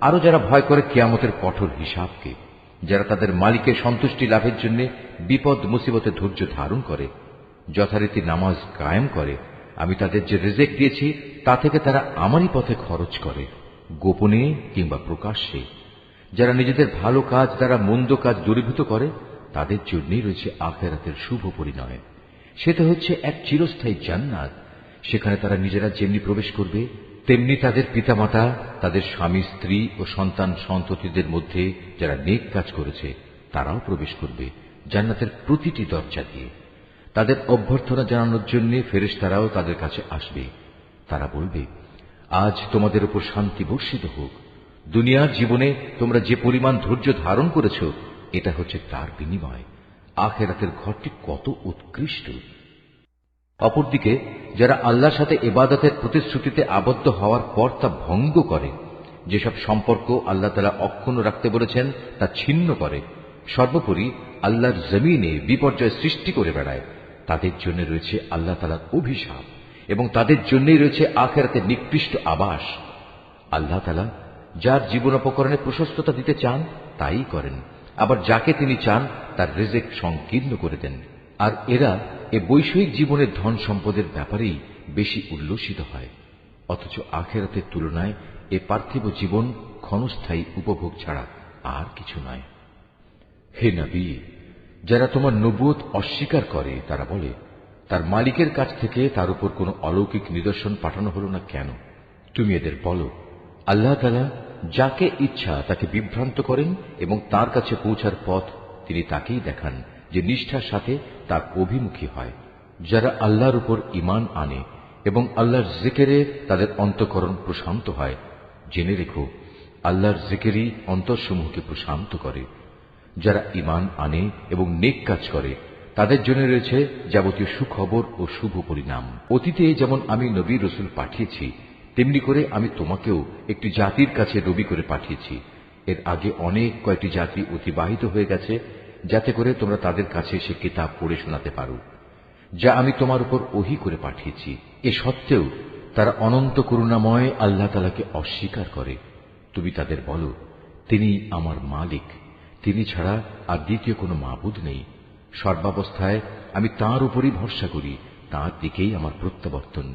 আরো যারা ভয় করে কিয়ামতের কঠোর হিসাবকে, যারা তাদের মালিকের সন্তুষ্টি লাভের জন্য বিপদ মুসিবতে ধৈর্য ধারণ করে, যথারীতি নামাজ কায়েম করে, আমি তাদের যে রিজিক দিয়েছি তা থেকে তারা আমারই পথে খরচ করে, গোপনে কিংবা প্রকাশ্যে। যারা নিজেদের ভালো কাজ দ্বারা মন্দ কাজ দূরীভূত করে, তাদের জন্যই রয়েছে আখিরাতের শুভ পরিণয়। সেটা হচ্ছে এক চিরস্থায়ী জান্নাত। সেখানে তারা নিজেরা যেমনি প্রবেশ করবে, তেমনি তাদের পিতামাতা, তাদের স্বামী স্ত্রী ও সন্তান সন্ততিদের মধ্যে যারা নেক কাজ করেছে তারাও প্রবেশ করবে জান্নাতের প্রতিটি দরজা দিয়ে। তাদের অভ্যর্থনা জানানোর জন্য ফেরেশতারাও তাদের কাছে আসবে। তারা বলবে, আজ তোমাদের উপর শান্তি বর্ষিত হোক। দুনিয়ার জীবনে তোমরা যে পরিমাণ ধৈর্য ধারণ করেছ, এটা হচ্ছে তার বিনিময়। আখিরাতের ঘরটি কত উৎকৃষ্ট। অপরদিকে যারা আল্লাহর সাথে ইবাদতের প্রতিশ্রুতিতে আবদ্ধ হওয়ার পর তা ভঙ্গ করে, যেসব সম্পর্ক আল্লাহ তাআলা অক্ষুণ্ণ রাখতে বলেছেন তা ছিন্ন করে, সর্বোপরি আল্লাহর জমিনে বিপর্যয় সৃষ্টি করে বেড়ায়, তাদের জন্য রয়েছে আল্লাহ তাআলার অভিশাপ এবং তাদের জন্যই রয়েছে আখিরাতের নিকৃষ্ট আবাস। আল্লাহ তাআলা যার জীবনোপকরণে প্রশস্ততা দিতে চান তাই করেন, আবার যাকে তিনি চান তার রিজিক সংকীর্ণ করে দেন। আর এরা এ বৈষয়িক জীবনের ধন সম্পদের ব্যাপারেই বেশি উল্লসিত হয়, অথচ আখিরাতের তুলনায় এ পার্থিব জীবন ক্ষণস্থায়ী উপভোগ ছাড়া আর কিছু নয়। হে নবী, যারা তোমার নবুয়ত অস্বীকার করে তারা বলে, তার মালিকের কাছ থেকে তার উপর কোনো অলৌকিক নিদর্শন পাঠানো হলো না কেন? তুমি এদের বলো, আল্লাহ তাআলা যাকে ইচ্ছা তাকে বিভ্রান্ত করেন এবং তার কাছে পৌঁছার পথ তিনি তাকেই দেখান যে নিষ্ঠার সাথে তার অভিমুখী হয়। যারা আল্লাহর উপর ঈমান আনে এবং আল্লাহর জিকিরে তাদের অন্তঃকরণ প্রশান্ত হয়, জেনে রেখো আল্লাহর জিকিরই অন্তরসমূহকে প্রশান্ত করে। যারা ঈমান আনে এবং নেক কাজ করে তাদের জন্য রয়েছে যাবতীয় সুখবর ও শুভ পরিণাম। অতীতে যেমন আমি নবী রসুল পাঠিয়েছি, তেমনি করে আমি তোমাকেও একটি জাতির কাছে নবী করে পাঠিয়েছি। এর আগে অনেক কয়েকটি জাতি অতিবাহিত হয়ে গেছে, যাতে করে তোমরা তাদের কাছে সে কিতাব পড়ে শোনাতে পারো যা আমি তোমার উপর ওহী করে পাঠিয়েছি। এ সত্ত্বেও তারা অনন্ত করুণাময় আল্লাহ তাআলাকে অস্বীকার করে। তুমি তাদের বলো, তিনি আমার মালিক, তিনি ছাড়া আর দ্বিতীয় কোনো মাবুদ নেই। সর্বাবস্থায় আমি তাঁর উপরই ভরসা করি, তাঁর দিকেই আমার প্রত্যাবর্তন।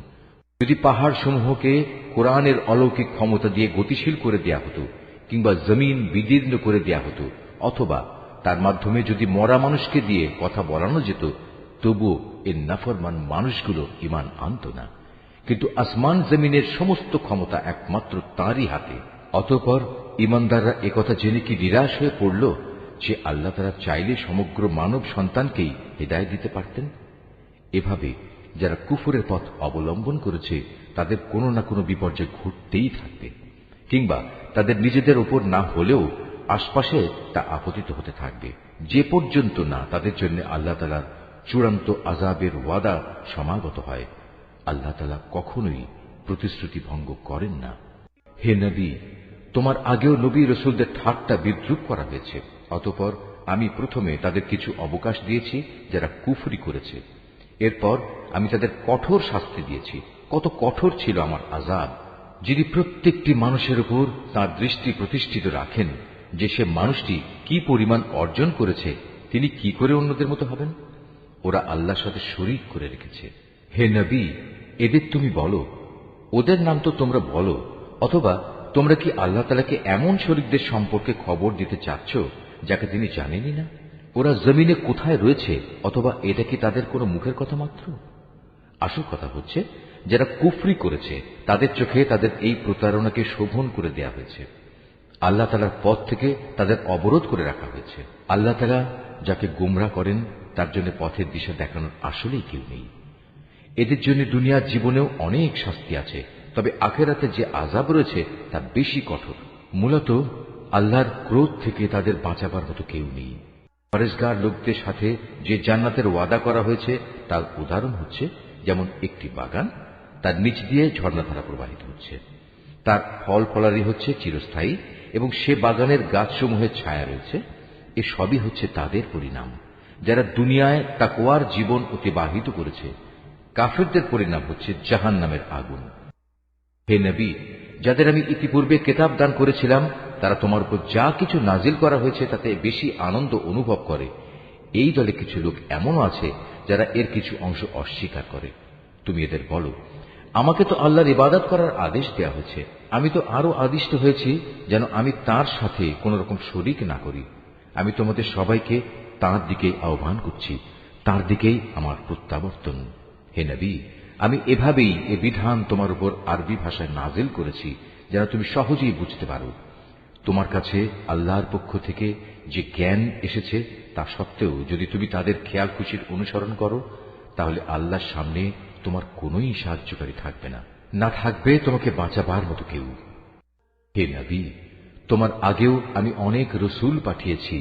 যদি পাহাড় সমূহকে কোরআনের অলৌকিক ক্ষমতা দিয়ে গতিশীল করে দেয়া হতো, কিংবা জমিন বিদীর্ণ করে দেয়া হতো, অথবা তার মাধ্যমে যদি মরা মানুষকে দিয়ে কথা বলানো যেত, তবুও এর নাফরমান মানুষগুলো ঈমান আনত না। কিন্তু আসমান জমিনের সমস্ত ক্ষমতা একমাত্র তাঁরই হাতে। অতঃপর ঈমানদাররা একথা জেনে কি নিরাশ হয়ে পড়ল যে আল্লাহ তাআলা চাইলে সমগ্র মানব সন্তানকেই হিদায়াত দিতে পারতেন? এভাবে যারা কুফরের পথ অবলম্বন করেছে তাদের কোনো না কোনো বিপর্যয় ঘটতেই থাকবে, কিংবা তাদের নিজেদের উপর না হলেও আশপাশে তা আপতিত হতে থাকবে, যে পর্যন্ত না তাদের জন্য আল্লাহ তাআলার চূড়ান্ত আযাবের ওয়াদা সমাগত হয়। আল্লাহ তাআলা কখনোই প্রতিশ্রুতি ভঙ্গ করেন না। হে নবী, তোমার আগেও নবী রসুলদের ঠাট্টা বিদ্রূপ করা হয়েছে। অতঃপর আমি প্রথমে তাদের কিছু অবকাশ দিয়েছি যারা কুফরি করেছে, এরপর আমি তাদের কঠোর শাস্তি দিয়েছি। কত কঠোর ছিল আমার আযাব! যিনি প্রত্যেকটি মানুষের উপর তাঁর দৃষ্টি প্রতিষ্ঠিত রাখেন যে সে মানুষটি কি পরিমাণ অর্জন করেছে, তিনি কি করে অন্যদের মতো হবেন? ওরা আল্লাহর সাথে শরীক করে রেখেছে। হে নবী, এদের তুমি বলো, ওদের নাম তো তোমরা বলো, অথবা তোমরা কি আল্লাহ তাআলাকে এমন শরীকদের সম্পর্কে খবর দিতে চাচ্ছ যাকে তিনি জানেনই না? ওরা জমিনে কোথায় রয়েছে, অথবা এটা কি তাদের কোনো মুখের কথা মাত্র? আসল কথা হচ্ছে, যারা কুফরি করেছে তাদের চোখে তাদের এই প্রতারণাকে শোভন করে দেয়া হয়েছে। আল্লাহ তাআলার পথ থেকে তাদের অবরোধ করে রাখা হয়েছে। আল্লাহ তাআলা যাকে গোমরাহ করেন তার জন্য পথের দিশা দেখানোর আসলেই কেউ নেই। এদের জন্য দুনিয়ার জীবনেও অনেক শাস্তি আছে, তবে আখিরাতে যে আযাব রয়েছে তা বেশি কঠোর। মূলত আল্লাহর ক্রোধ থেকে তাদের বাঁচাবার মতো কেউ নেই। পরেশগার লোকদের সাথে যে জান্নাতের ওয়াদা করা হয়েছে তার উদাহরণ হচ্ছে যেমন একটি বাগান, তার নিচ দিয়ে ঝর্ণাধারা প্রবাহিত হচ্ছে, তার ফল ফলারি হচ্ছে চিরস্থায়ী এবং সে বাগানের গাছসমূহের ছায়া রয়েছে, এ সবই হচ্ছে তাদের পরিণাম যারা দুনিয়ায় তাকওয়ার জীবন অতিবাহিত করেছে। কাফিরদের পরিণাম হচ্ছে জাহান্নামের আগুন। হে নবী, যাদের আমি ইতিপূর্বে কিতাব দান করেছিলাম তারা তোমার উপর যা কিছু নাজিল করা হয়েছে তাতে বেশি আনন্দ অনুভব করে। এই দলে কিছু লোক এমনও আছে যারা এর কিছু অংশ অস্বীকার করে। তুমি এদের বলো, আমাকে তো আল্লাহর ইবাদত করার আদেশ দেয়া হয়েছে, আমি তো আরো আদিষ্ট হয়েছি যেন আমি তার সাথে কোন রকম শরীক না করি। আমি তোমাদের সবাইকে তাঁর দিকেই আহ্বান করছি, তাঁর দিকেই আমার প্রত্যাবর্তন। হে নবী, আমি এভাবেই এ বিধান তোমার উপর আরবি ভাষায় নাজিল করেছি যেন তুমি সহজেই বুঝতে পারো। তোমার কাছে আল্লাহর পক্ষ থেকে যে জ্ঞান এসেছে তা সত্ত্বেও যদি তুমি তাদের খেয়াল খুশির অনুসরণ করো তাহলে আল্লাহর সামনে তোমার কোনোই সাহায্যকারী থাকবে না, না থাকবে তোমাকে বাঁচাবার মতো কেউ। হে নবী, তোমার আগেও আমি অনেক রসুল পাঠিয়েছি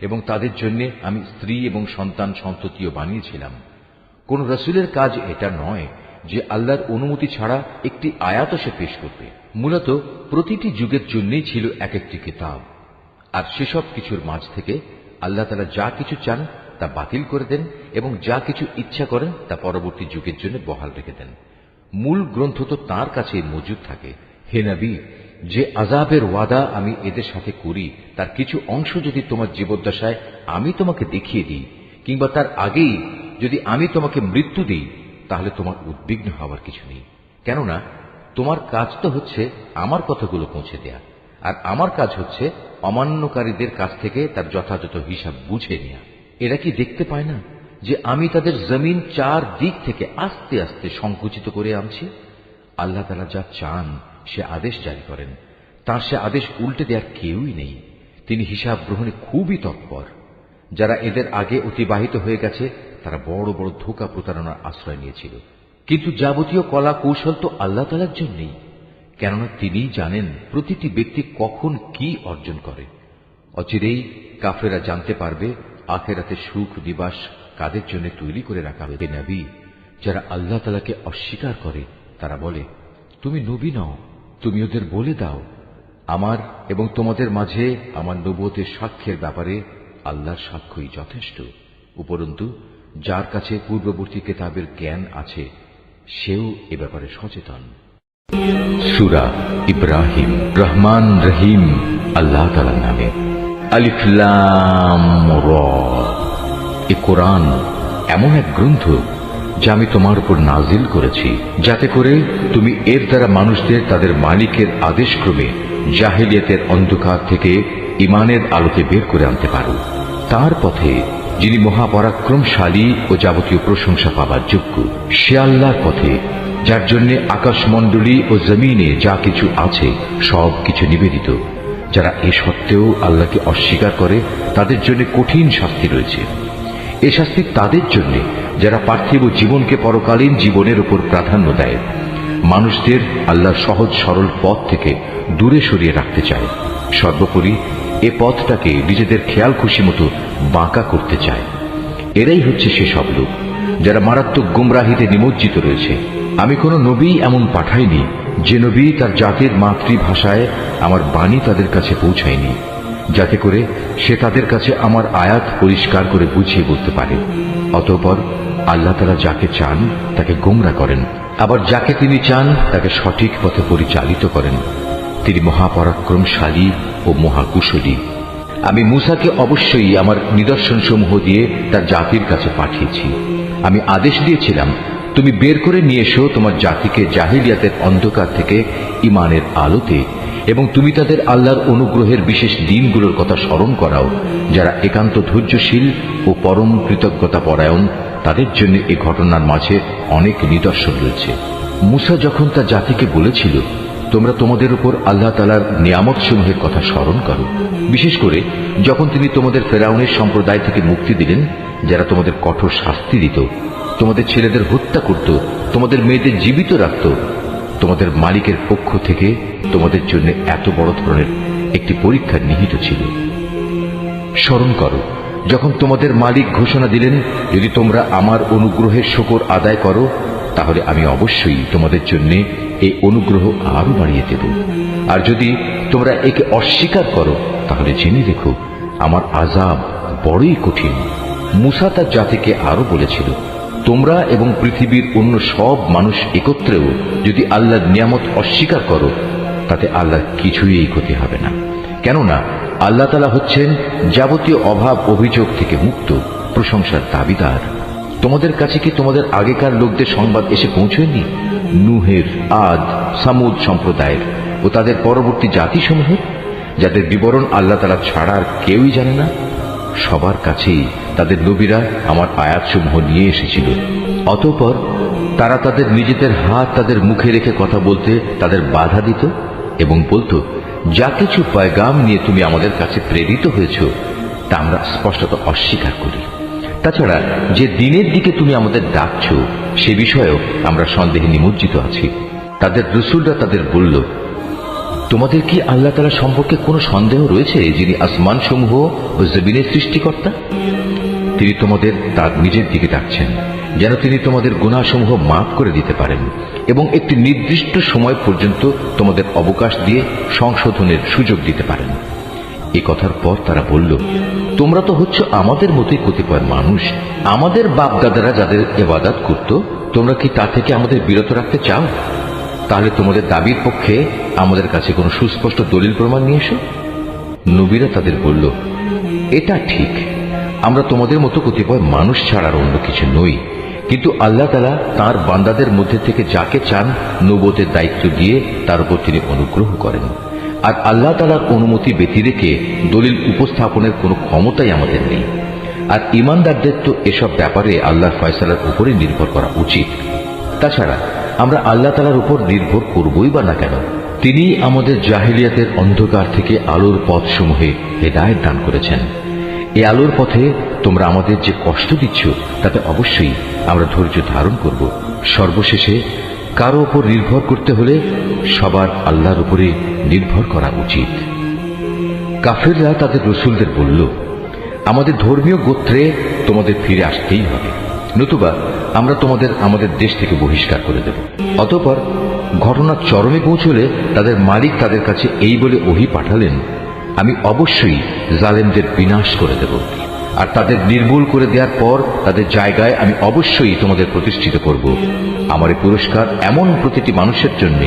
এবং তাদের জন্য আমি স্ত্রী এবং সন্তান সন্ততিও বানিয়েছিলাম। কোন রসুলের কাজ এটা নয় যে আল্লাহর অনুমতি ছাড়া একটি আয়াত সে পেশ করবে। মূলত প্রতিটি যুগের জন্যই ছিল এক একটি কিতাব, আর সেসব কিছুর মাঝ থেকে আল্লাহ তাআলা যা কিছু চান তা বাতিল করে দেন এবং যা কিছু ইচ্ছা করেন তা পরবর্তী যুগের জন্য বহাল রেখে দেন। মূল গ্রন্থ তো তাঁর কাছে মজুদ থাকে। হে নবী, যে আযাবের ওয়াদা আমি এদের সাথে করি তার কিছু অংশ যদি তোমার জীবদ্দশায় আমি তোমাকে দেখিয়ে দিই কিংবা তার আগেই যদি আমি তোমাকে মৃত্যু দিই তাহলে তোমার উদ্বিগ্ন হওয়ার কিছু নেই, কেননা তোমার কাজ তো হচ্ছে আমার কথাগুলো পৌঁছে দেয়া, আর আমার কাজ হচ্ছে অমান্যকারীদের কাছ থেকে তার যথাযথ হিসাব বুঝে নেয়া। এরা কি দেখতে পায় না যে আমি তাদের জমিন চার দিক থেকে আস্তে আস্তে সংকুচিত করে আনছি? আল্লাহ তাআলা যা চান সে আদেশ জারি করেন, তার সে আদেশ উল্টে দেওয়ার কেউই নেই। তিনি হিসাব গ্রহণে খুবই তৎপর। যারা এদের আগে অতিবাহিত হয়ে গেছে তারা বড় বড় ধোঁকা প্রতারণার আশ্রয় নিয়েছিল, কিন্তু যাবতীয় কলা কৌশল তো আল্লাহ তাআলার জন্যই, কেননা তিনিই জানেন প্রতিটি ব্যক্তি কখন কি অর্জন করে। অচিরেই কাফেররা জানতে পারবে আখিরাতে সুখ নিবাস কাদের জন্য তৈরি করে রাখা হবে। নবী, যারা আল্লাহ তাআলাকে অস্বীকার করে তারা বলে, তুমি নবী নও, তুমি ওদের বলে দাও আমার এবং তোমাদের মাঝে আমার নবুয়তের সাক্ষ্যের ব্যাপারে আল্লাহর সাক্ষ্যই যথেষ্ট। উপরন্তু যার কাছে পূর্ববর্তী কিতাবের জ্ঞান আছে সেও এ ব্যাপারে সচেতন। সূরা ইব্রাহিম। রহমান রহিম আল্লাহ তাআলার নামে। আলিফ লাম রা। এ কোরআন এমন এক গ্রন্থ যা আমি তোমার উপর নাজিল করেছি যাতে করে তুমি এর দ্বারা মানুষদের তাদের মালিকের আদেশক্রমে জাহেলিয়াতের অন্ধকার থেকে ঈমানের আলোতে বের করে আনতে পারো, তার পথে যিনি মহাপরাক্রমশালী ও যাবতীয় প্রশংসা পাবার যোগ্য। সে আল্লাহর পথে যার জন্য আকাশমণ্ডলী ও জমিনে যা কিছু আছে সব কিছু নিবেদিত। যারা এ সত্ত্বেও আল্লাহকে অস্বীকার করে তাদের জন্য কঠিন শাস্তি রয়েছে। এ শাস্তি তাদের জন্য যারা পার্থিব জীবনকে পরকালীন জীবনের উপর প্রাধান্য দেয়, মানুষদের আল্লাহর সহজ সরল পথ থেকে দূরে সরিয়ে রাখতে চায়, সর্বোপরি এ পথটাকে নিজেদের খেয়াল খুশি মতো বাঁকা করতে চায়। এরাই হচ্ছে সেসব লোক যারা মারাত্মক গুমরাহিতে নিমজ্জিত রয়েছে। আমি কোন নবী এমন পাঠাইনি যে নবী তার জাতির মাতৃভাষায় আমার বাণী তাদের কাছে পৌঁছায়নি, যাতে করে সে তাদের কাছে আমার আয়াত পরিষ্কার করে বুঝিয়ে বলতে পারে। অতঃপর আল্লাহ তাআলা যাকে চান তাকে গোমরা করেন, আবার যাকে তিনি চান তাকে সঠিক পথে পরিচালিত করেন। তিনি মহাপরাক্রমশালী ও মহাকুশলী। আমি মূসাকে অবশ্যই আমার নিদর্শন সমূহ দিয়ে তার জাতির কাছে পাঠিয়েছি। আমি আদেশ দিয়েছিলাম, তুমি বের করে নিয়ে এসো তোমার জাতিকে জাহিলিয়াতের অন্ধকার থেকে ঈমানের আলোতে, এবং তুমি তাদের আল্লাহর অনুগ্রহের বিশেষ দিনগুলোর কথা স্মরণ করাও। যারা একান্ত ধৈর্যশীল ও পরম কৃতজ্ঞতা পরায়ণ তাদের জন্য এ ঘটনার মাঝে অনেক নিদর্শন রয়েছে। মূসা যখন তার জাতিকে বলেছিল, তোমরা তোমাদের উপর আল্লাহ তাআলার নিয়ামত সমূহের কথা স্মরণ করো, বিশেষ করে যখন তিনি তোমাদের ফেরাউনের সম্প্রদায় থেকে মুক্তি দিলেন, যারা তোমাদের কঠোর শাস্তি দিত, তোমাদের ছেলেদের হত্যা করত, তোমাদের মেয়েদের জীবিত রাখত, তোমাদের মালিকের পক্ষ থেকে তোমাদের জন্য এত বড় ধরনের একটি পরীক্ষা নিহিত ছিল। স্মরণ করো যখন তোমাদের মালিক ঘোষণা দিলেন, যদি তোমরা আমার অনুগ্রহের শুকর আদায় করো তাহলে আমি অবশ্যই তোমাদের জন্য এই অনুগ্রহ আরো বাড়িয়ে দেব। আর যদি তোমরা একে অস্বীকার করো তাহলে জেনে রেখো আমার আযাব বড়ই কঠিন। মূসা তার জাতিকে আরো বলেছিল, তোমরা এবং পৃথিবীর অন্য সব মানুষ একত্রেও যদি আল্লাহর নিয়ামত অস্বীকার করো তাতে আল্লাহর কিছুই এই ক্ষতি হবে না, কেননা আল্লাহ তাআলা হচ্ছেন যাবতীয় অভাব অভিযোগ থেকে মুক্ত, প্রশংসার দাবিদার। তোমাদের কাছে কি তোমাদের আগেকার লোকদের সংবাদ এসে পৌঁছয়নি? নূহের, আদ, সামুদ সম্প্রদায়ের ও তাদের পরবর্তী জাতিসমূহের, যাদের বিবরণ আল্লাহ তাআলা ছাড়া আর কেউই জানে না। সবার কাছেই তাদের নবীরা আমার আয়াতসমূহ নিয়ে এসেছিল। অতঃপর তারা তাদের নিজেদের হাত তাদের মুখে রেখে কথা বলতে তাদের বাধা দিত এবং বলতো, যা কিছু পয়গাম নিয়ে তুমি আমাদের কাছে প্রেরিত হয়েছ তা আমরা স্পষ্টত অস্বীকার করি। তাছাড়া যে দিনের দিকে তুমি আমাদের ডাকছ সে বিষয়েও আমরা সন্দেহে নিমজ্জিত আছি। তাদের রসুলরা তাদের বলল, তোমাদের কি আল্লাহ তাআলা সম্পর্কে কোনো সন্দেহ রয়েছে, যিনি আসমান সমূহ ও জমিনের সৃষ্টিকর্তা? তিনি তোমাদের তার নিজের দিকে ডাকছেন যেন তিনি তোমাদের গুনাহসমূহ মাফ করে দিতে পারেন এবং একটি নির্দিষ্ট সময় পর্যন্ত তোমাদের অবকাশ দিয়ে সংশোধনের সুযোগ দিতে পারেন। এই কথার পর তারা বলল, তোমরা তো হচ্ছ আমাদের মতোই কতিপয় মানুষ। আমাদের বাপ দাদারা যাদের ইবাদত করত তোমরা কি তা থেকে আমাদের বিরত রাখতে চাও? তাহলে তোমাদের দাবির পক্ষে আমাদের কাছে কোনো সুস্পষ্ট দলিল প্রমাণ নিয়ে এসো। নবীরা তাদের বলল, এটা ঠিক, আমরা তোমাদের মতো কতিপয় মানুষ ছাড়ার অন্য কিছু নই, কিন্তু আল্লাহ তাআলা তাঁর বান্দাদের মধ্যে থেকে যাকে চান নবুয়তের দায়িত্ব দিয়ে তার উপর তিনি অনুগ্রহ করেন। আর আল্লাহ তাআলার অনুমতি ব্যতি রেখে দলিল উপস্থাপনের কোনো ক্ষমতাই আমাদের নেই। আর ঈমানদারদের তো এসব ব্যাপারে আল্লাহর ফয়সালার উপরে নির্ভর করা উচিত। তাছাড়া আমরা আল্লাহ তাআলার উপর নির্ভর করবই বা না কেন? তিনি আমাদের জাহিলিয়াতের অন্ধকার থেকে আলোর পথসমূহে হেদায়েত দান করেছেন। এই আলোর পথে তোমরা আমাদের যে কষ্ট দিচ্ছ তাতে অবশ্যই আমরা ধৈর্য ধারণ করব। সর্বশেষে কারো উপর নির্ভর করতে হলে সবার আল্লাহর উপরে নির্ভর করা উচিত। কাফেররা তাদের রসুলদের বলল, আমাদের ধর্মীয় গোত্রে তোমাদের ফিরে আসতেই হবে, নতুবা আমরা তোমাদের আমাদের দেশ থেকে বহিষ্কার করে দেব। অতঃপর ঘটনা চরমে পৌঁছলে তাদের মালিক তাদের কাছে এই বলে ওহী পাঠালেন, আমি অবশ্যই জালেমদের বিনাশ করে দেব, আর তাদের নির্মূল করে দেওয়ার পর তাদের জায়গায় আমি অবশ্যই তোমাদের প্রতিষ্ঠিত করব। আমার এই পুরস্কার এমন প্রতিটি মানুষের জন্য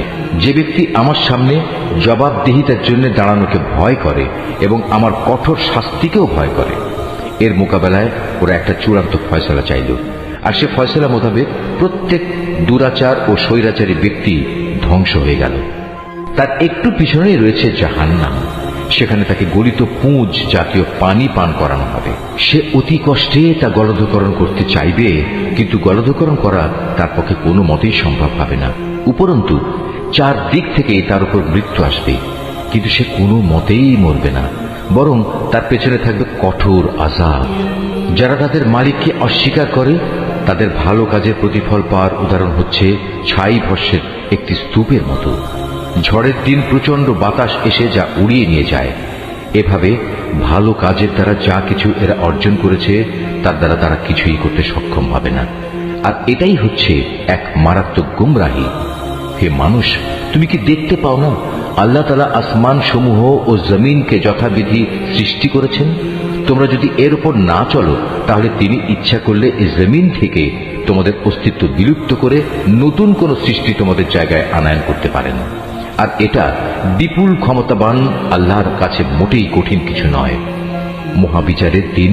যে ব্যক্তি আমার সামনে জবাবদিহিতার জন্য দাঁড়ানোকে ভয় করে এবং আমার কঠোর শাস্তিকেও ভয় করে। এর মোকাবেলায় ওরা একটা চূড়ান্ত ফয়সালা চাইল, আর সে ফয়সালা মোতাবেক প্রত্যেক দুরাচার ও স্বৈরাচারী ব্যক্তি ধ্বংস হয়ে গেল। তার একটু পিছনেই রয়েছে জাহান্নাম, সেখানে তাকে গলিত পুঁজ জাতীয় পানি পান করানো হবে। সে অতি কষ্টে তা গলধকরণ করতে চাইবে, কিন্তু গলধকরণ করা তার পক্ষে কোনো মতেই সম্ভব হবে না। উপরন্তু চারদিক থেকে তার উপর মৃত্যু আসবে, কিন্তু সে কোনো মতেই মরবে না, বরং তার পেছনে থাকবে কঠোর আযাব। যারা তাদের মালিককে অস্বীকার করে তাদের ভালো কাজের প্রতিফল পাওয়ার উদাহরণ হচ্ছে ছাই ভস্যের একটি স্তূপের মতো। ঝড়ের দিন প্রচন্ড বাতাস এসে যা উড়িয়ে নিয়ে যায়। এভাবে ভালো কাজের দ্বারা যা কিছু এরা অর্জন করেছে তার দ্বারা তারা কিছুই করতে সক্ষম হবে না। আর এটাই হচ্ছে এক মারাত্মক গুমরাহী। হে মানুষ, তুমি কি দেখতে পাও না আল্লাহ তাআলা আসমান সমূহ ও জমিনকে যথাবিধি সৃষ্টি করেছেন? তোমরা যদি এর উপর না চলো তাহলে তিনি ইচ্ছা করলে এই জমিন থেকে তোমাদের অস্তিত্ব বিলুপ্ত করে নতুন কোন সৃষ্টি তোমাদের জায়গায় আনায়ন করতে পারেন। আর এটা বিপুল ক্ষমতাবান আল্লাহর কাছে মোটেই কঠিন কিছু নয়। মহাবিচারের দিন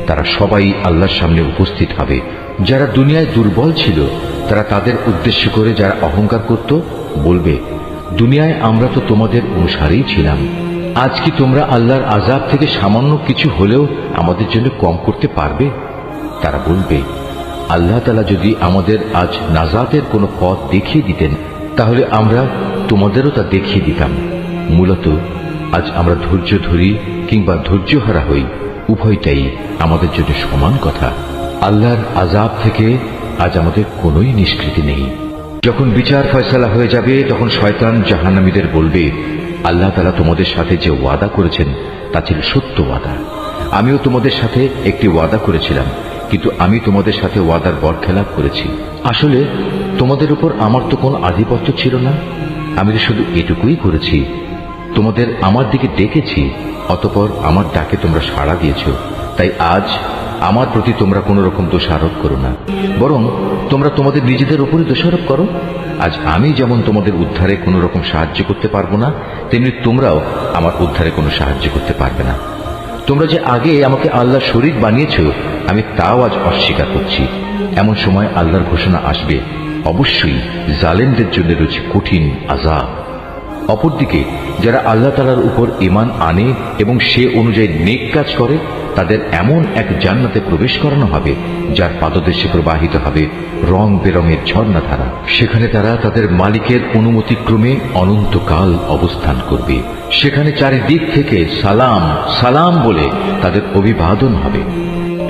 তারা সবাই আল্লাহর সামনে উপস্থিত হবে। যারা দুনিয়ায় দুর্বল ছিল তারা তাদের উদ্দেশ্য করে যারা অহংকার করত বলবে, দুনিয়ায় আমরা তো তোমাদের অনুসারেই ছিলাম, আজ কি তোমরা আল্লাহর আযাব থেকে সামান্য কিছু হলেও আমাদের জন্য কম করতে পারবে? তারা বলবে, আল্লাহ তাআলা যদি আমাদের আজ নাজাতের কোনো পথ দেখিয়ে দিতেন তাহলে আমরা তোমাদেরও তা দেখিয়ে দিতাম। মূলত আজ আমরা ধৈর্য ধরি কিংবা ধৈর্যহারা হই, উভয়টাই আমাদের জন্য সমান কথা। আল্লাহর আযাব থেকে আজ আমাদের কোনোই নিষ্কৃতি নেই। যখন বিচার ফয়সালা হয়ে যাবে তখন শয়তান জাহান্নামীদের বলবে, আল্লাহ তাআলা তোমাদের সাথে যে ওয়াদা করেছেন তা ছিল সত্য ওয়াদা। আমিও তোমাদের সাথে একটি ওয়াদা করেছিলাম, কিন্তু আমি তোমাদের সাথে ওয়াদার বরখেলাপ করেছি। আসলে তোমাদের উপর আমার তো কোনো আধিপত্য ছিল না, আমি তো শুধু এটুকুই করেছি, তোমাদের আমার দিকে ডেকেছি, অতঃপর আমার ডাকে তোমরা সাড়া দিয়েছ। তাই আজ আমার প্রতি তোমরা কোন রকম দোষারোপ করো না, বরং তোমরা তোমাদের নিজেদের উপরই দোষারোপ করো। আজ আমি যেমন তোমাদের উদ্ধারে কোন রকম সাহায্য করতে পারবো না, তেমনি তোমরাও আমার উদ্ধারে কোনো সাহায্য করতে পারবে না। তোমরা যে আগে আমাকে আল্লাহ শরীক বানিয়েছ, আমি তাও আজ অস্বীকার করছি। এমন সময় আল্লাহর ঘোষণা আসবে, অবশ্যই জালেমদের জন্য রয়েছে কঠিন আযাব। অপরদিকে যারা আল্লাহ তাআলার উপর ঈমান আনে এবং সে অনুযায়ী নেক কাজ করে, তাদের এমন এক জান্নাতে প্রবেশ করানো হবে যার পাদদেশে প্রবাহিত হবে রং বেরঙের ঝর্ণাধারা। সেখানে তারা তাদের মালিকের অনুমতিক্রমে অনন্তকাল অবস্থান করবে। সেখানে চারিদিক থেকে সালাম সালাম বলে তাদের অভিবাদন হবে।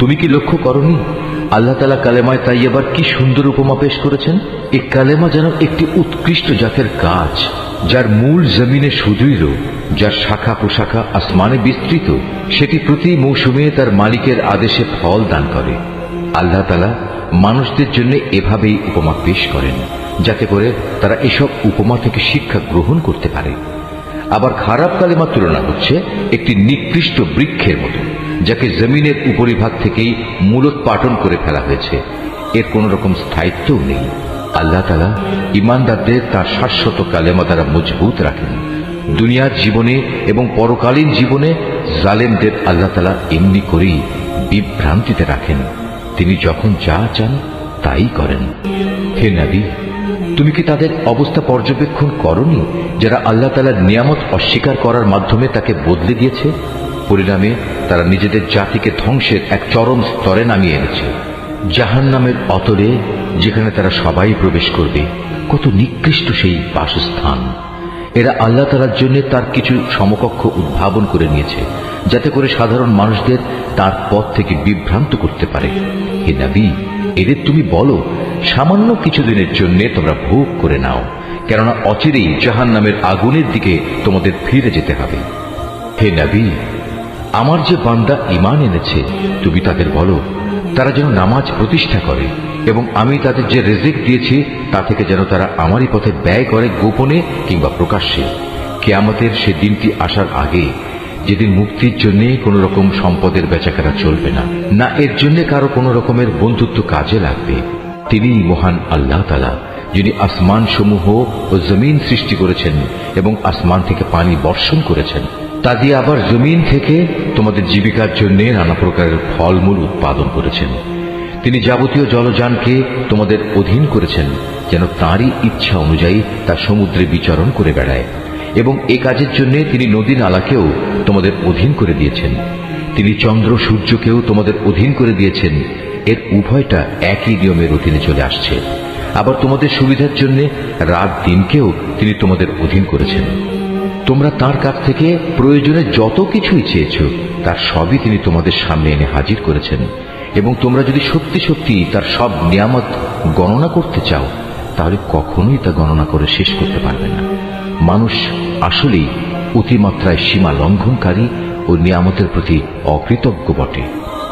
তুমি কি লক্ষ্য করনি আল্লাহ তাআলা কালেমায়ে তাইয়্যিবার কি সুন্দর উপমা পেশ করেছেন? এই কালেমা যেন একটি উৎকৃষ্ট জাতের গাছ, যার মূল জমিনে সুদৃঢ়, যার শাখা প্রশাখা আসমানে বিস্তৃত। সেটি প্রতি মৌসুমে তার মালিকের আদেশে ফল দান করে। আল্লাহ তাআলা মানুষদের জন্য এভাবেই উপমা পেশ করেন, যাতে করে তারা এসব উপমা থেকে শিক্ষা গ্রহণ করতে পারে। আবার খারাপ কালেমার তুলনা হচ্ছে একটি নিকৃষ্ট বৃক্ষের মতো, যাকে জমিনের উপরিভাগ থেকেই মূলোৎপাটন করে ফেলা হয়েছে। এর কোন রকম স্থায়িত্বও নেই। আল্লাহ তাআলা ঈমানদারদের তার শাশ্বত কালেমা দ্বারা মজবুত রাখেন। দুনিয়ার জীবনে এবং পরকালীন জীবনে জালেমদের আল্লাহ তাআলা এমনি করেই বিভ্রান্তিতে রাখেন। তিনি যখন যা চান তাই করেন। হে নবী, তুমি কি তাদের অবস্থা পর্যবেক্ষণ করনি যারা আল্লাহ তাআলার নিয়ামত অস্বীকার করার মাধ্যমে তাকে বদলে দিয়েছে? পরিণামে তারা নিজেদের জাতিকে ধ্বংসের এক চরম স্তরে নামিয়ে এনেছে, জাহান্নামের অতলে, যেখানে তারা সবাই প্রবেশ করবে। কত নিকৃষ্ট সেই বাসস্থান! এরা আল্লাহ তাআলার জন্য তার কিছু সমকক্ষ উদ্ভাবন করে নিয়েছে, যাতে করে সাধারণ মানুষদের তার পথ থেকে বিভ্রান্ত করতে পারে। হে নবী, এদের তুমি বলো, সামান্য কিছুদিনের জন্য তোমরা ভোগ করে নাও, কেননা অচিরেই জাহান্নামের আগুনের দিকে তোমাদের ফিরে যেতে হবে। হে নবী, আমার যে বান্দা ঈমান এনেছে, তুমি তাদের বলো তারা যেন নামাজ প্রতিষ্ঠা করে এবং আমি তাদের যে রিজিক দিয়েছি তা থেকে যেন তারা আমারই পথে ব্যয় করে, গোপনে কিংবা প্রকাশ্যে। কিয়ামতের সে দিনটি আসার আগে, যেদিন মুক্তির জন্য কোন রকম সম্পদের বেচাকেনা চলবে না, না এর জন্য কারো কোন রকমের বন্ধুত্ব কাজে লাগবে। তিনিই মহান আল্লাহ তাআলা, যিনি আসমান সমূহ ও জমিন সৃষ্টি করেছেন এবং আসমান থেকে পানি বর্ষণ করেছেন। তা দিয়ে আবার জমিন থেকে তোমাদের জীবিকার জন্য নানা প্রকারের ফলমূল উৎপাদন করেছেন। তিনি যাবতীয় জলযানকে তোমাদের অধীন করেছেন, যেন তাঁরই ইচ্ছা অনুযায়ী তা সমুদ্রে বিচরণ করে বেড়ায়, এবং এ কাজের জন্য তিনি নদী নালাকেও তোমাদের অধীন করে দিয়েছেন। তিনি চন্দ্র সূর্যকেও তোমাদের অধীন করে দিয়েছেন। এর উভয়টা একই নিয়মের অধীনে চলে আসছে। আবার তোমাদের সুবিধার জন্য রাত দিনকেও তিনি তোমাদের অধীন করেছেন। তোমরা তার কাছ থেকে প্রয়োজনে যত কিছুই চেয়েছ, তার সবই তিনি তোমাদের সামনে এনে হাজির করেছেন। এবং তোমরা যদি সত্যি সত্যি তার সব নিয়ামত গণনা করতে চাও, তাহলে কখনোই তা গণনা করে শেষ করতে পারবে না। মানুষ আসলেই অতিমাত্রায় সীমা লঙ্ঘনকারী ও নিয়ামতের প্রতি অকৃতজ্ঞ বটে।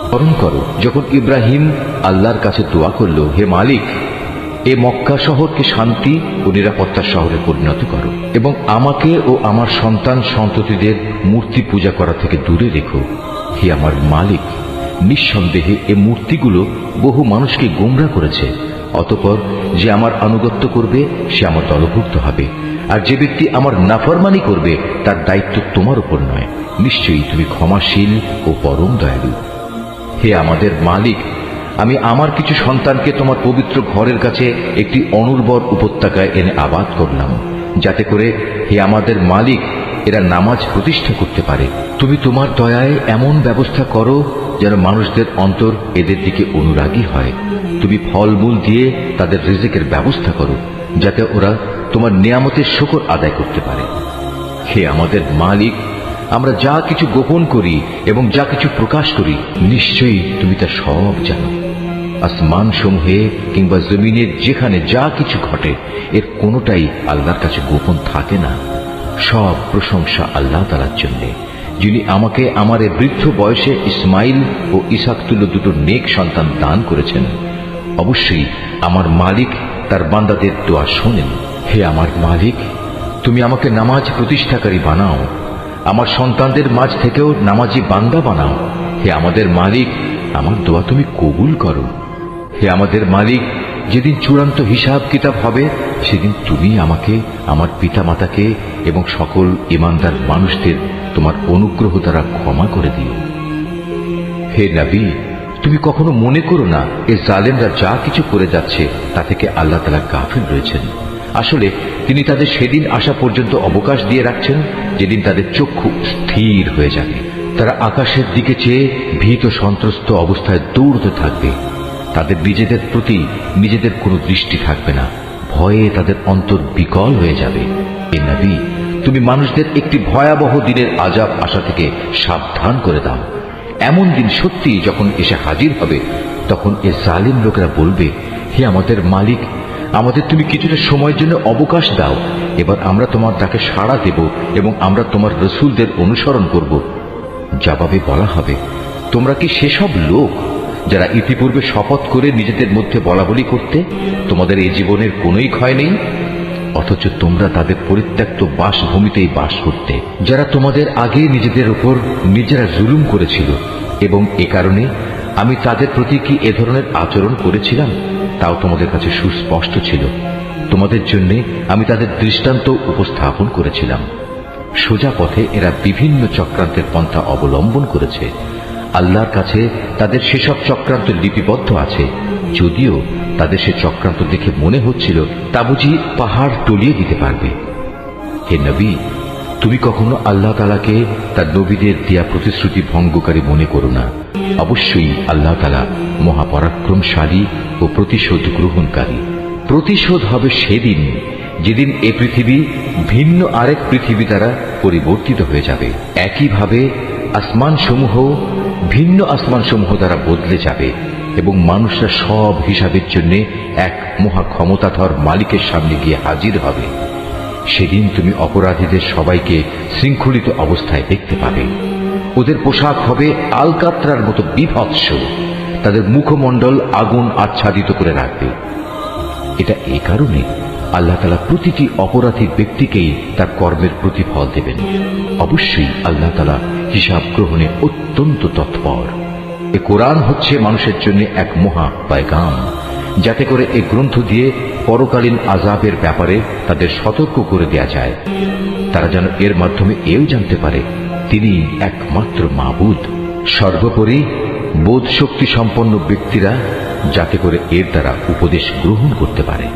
স্মরণ করো, যখন ইব্রাহিম আল্লাহর কাছে দোয়া করল, হে মালিক, এ মক্কা শহরকে শান্তি ও নিরাপত্তার শহরে পরিণত করো এবং আমাকে ও আমার সন্তান সন্ততিদের মূর্তি পূজা করা থেকে দূরে রেখো। হে আমার মালিক, নিঃসন্দেহে এ মূর্তিগুলো বহু মানুষকে গোমরা করেছে। অতঃপর যে আমার আনুগত্য করবে সে আমার দলভুক্ত হবে, আর যে ব্যক্তি আমার নাফরমানি করবে তার দায়িত্ব তোমার উপর নয়। নিশ্চয়ই তুমি ক্ষমাশীল ও পরম দয়ালু। হে আমাদের মালিক, আমি আমার কিছু সন্তানকে তোমার পবিত্র ঘরের কাছে একটি অনুর্বর উপত্যকায় এনে আবাদ করলাম, যাতে করে হে আমাদের মালিক এরা নামাজ প্রতিষ্ঠা করতে পারে। তুমি তোমার দয়ায় এমন ব্যবস্থা করো যেন মানুষদের অন্তর এদের দিকে অনুরাগী হয়। তুমি ফলমূল দিয়ে তাদের রিজিকের ব্যবস্থা করো, যাতে ওরা তোমার নিয়ামতের শুকর আদায় করতে পারে। হে আমাদের মালিক, আমরা যা কিছু গোপন করি এবং যা কিছু প্রকাশ করি, নিশ্চয়ই তুমি তা সব জানো। আসমান সমূহে কিংবা জমিনের যেখানে যা কিছু ঘটে, এর কোনোটাই আল্লাহর কাছে গোপন থাকে না। সব প্রশংসা আল্লাহ তাআলার জন্য, যিনি আমাকে আমার এই বৃদ্ধ বয়সে ইসমাইল ও ইসাক তুল্য দুটো নেক সন্তান দান করেছেন। অবশ্যই আমার মালিক তার বান্দাদের দোয়া শোনেন। হে আমার মালিক, তুমি আমাকে নামাজ প্রতিষ্ঠাকারী বানাও, আমার সন্তানদের মাঝ থেকেও নামাজি বান্দা বানাও। হে আমাদের মালিক, আমার দোয়া তুমি কবুল করো। হে আমাদের মালিক, যেদিন চূড়ান্ত হিসাব কিতাব হবে সেদিন তুমি আমাকে, আমার পিতা মাতাকে এবং সকল ঈমানদার মানুষদের তোমার অনুগ্রহ দ্বারা ক্ষমা করে দিও। হে নবী, তুমি কখনো মনে করো না এ জালেমরা যা কিছু করে যাচ্ছে তা থেকে আল্লাহ তাআলা গাফিল রয়েছেন। আসলে তিনি তাদের সেদিন আসা পর্যন্ত অবকাশ দিয়ে রাখছেন যেদিন তাদের চক্ষু স্থির হয়ে যাবে। তারা আকাশের দিকে চেয়ে ভীত সন্ত্রস্ত অবস্থায় দৌড়তে থাকবে। তাদের নিজেদের প্রতি নিজেদের কোনো দৃষ্টি থাকবে না, ভয়ে তাদের অন্তর বিকল হয়ে যাবে। হে নবী, তুমি মানুষদের একটি ভয়াবহ দিনের আযাব আসা থেকে সাবধান করে দাও। এমন দিন সত্যি যখন এসে হাজির হবে, তখন এ জালিম লোকেরা বলবে, হে আমাদের মালিক, আমাদের তুমি কিছুটা সময়ের জন্য অবকাশ দাও, এবার আমরা তোমার ডাকে সাড়া দেব এবং আমরা তোমার রসুলদের অনুসরণ করব। জবাবে বলা হবে, তোমরা কি সেসব লোক যারা ইতিপূর্বে শপথ করে নিজেদের মধ্যে বলাবলি করতে তোমাদের এই জীবনের কোনোই ক্ষয় নেই, অথচ তোমরা তাদের পরিত্যক্ত বাসভূমিতেই বাস করতে, যারা তোমাদের আগে নিজেদের উপর নিজেরা জুলুম করেছিল, এবং এ কারণে আমি তাদের প্রতি কি এ ধরনের আচরণ করেছিলাম তাও তোমাদের কাছে সুস্পষ্ট ছিল। তোমাদের জন্য আমি তাদের দৃষ্টান্ত উপস্থাপন করেছিলাম। সোজা পথে এরা বিভিন্ন চক্রান্তের পন্থা অবলম্বন করেছে। আল্লাহর কাছে তাদের সেসব চক্রান্ত লিপিবদ্ধ আছে, যদিও তাদের সে চক্রান্ত দেখে মনে হচ্ছিল তা বুঝি পাহাড় টলিয়ে দিতে পারবে। হে নবী, তুমি কখনো আল্লাহ তাআলাকে তার নবীদের দেয়া প্রতিশ্রুতি ভঙ্গকারী মনে করো না। অবশ্যই আল্লাহ তাআলা মহাপরাক্রমশালী ও প্রতিশোধ গ্রহণকারী। প্রতিশোধ হবে সেদিন যেদিন এ পৃথিবী ভিন্ন আরেক পৃথিবী দ্বারা পরিবর্তিত হয়ে যাবে। একইভাবে আসমানসমূহ ভিন্ন আসমানসমূহ দ্বারা বদলে যাবে এবং মানুষরা সব হিসাবের জন্য এক মহা ক্ষমতাধর মালিকের সামনে গিয়ে হাজির হবে। সেদিন তুমি অপরাধীদের সবাইকে শৃঙ্খলিত অবস্থায় দেখতে পাবে। ওদের পোশাক হবে আলকাত্রার মতো বিভৎস, তাদের মুখমণ্ডল আগুন আচ্ছাদিত করে রাখবে। এটা এই কারণে আল্লাহ তাআলা প্রতিটি অপরাধী ব্যক্তিকেই তার কর্মের প্রতিফল দেবেন। অবশ্যই আল্লাহ তাআলা হিসাব গ্রহণে অত্যন্ত তৎপর। এ কোরআন হচ্ছে মানুষের জন্য এক মহা পয়গাম, যাতে করে এই গ্রন্থ দিয়ে পরকালীন আযাবের ব্যাপারে তাদের সতর্ক করে দেয়া যায়। তারা যেন এর মাধ্যমে এও জানতে পারে তিনি একমাত্র মাবুদ। সর্বোপরি বোধ শক্তি সম্পন্ন ব্যক্তিরা যাতে করে এর দ্বারা উপদেশ গ্রহণ করতে পারে।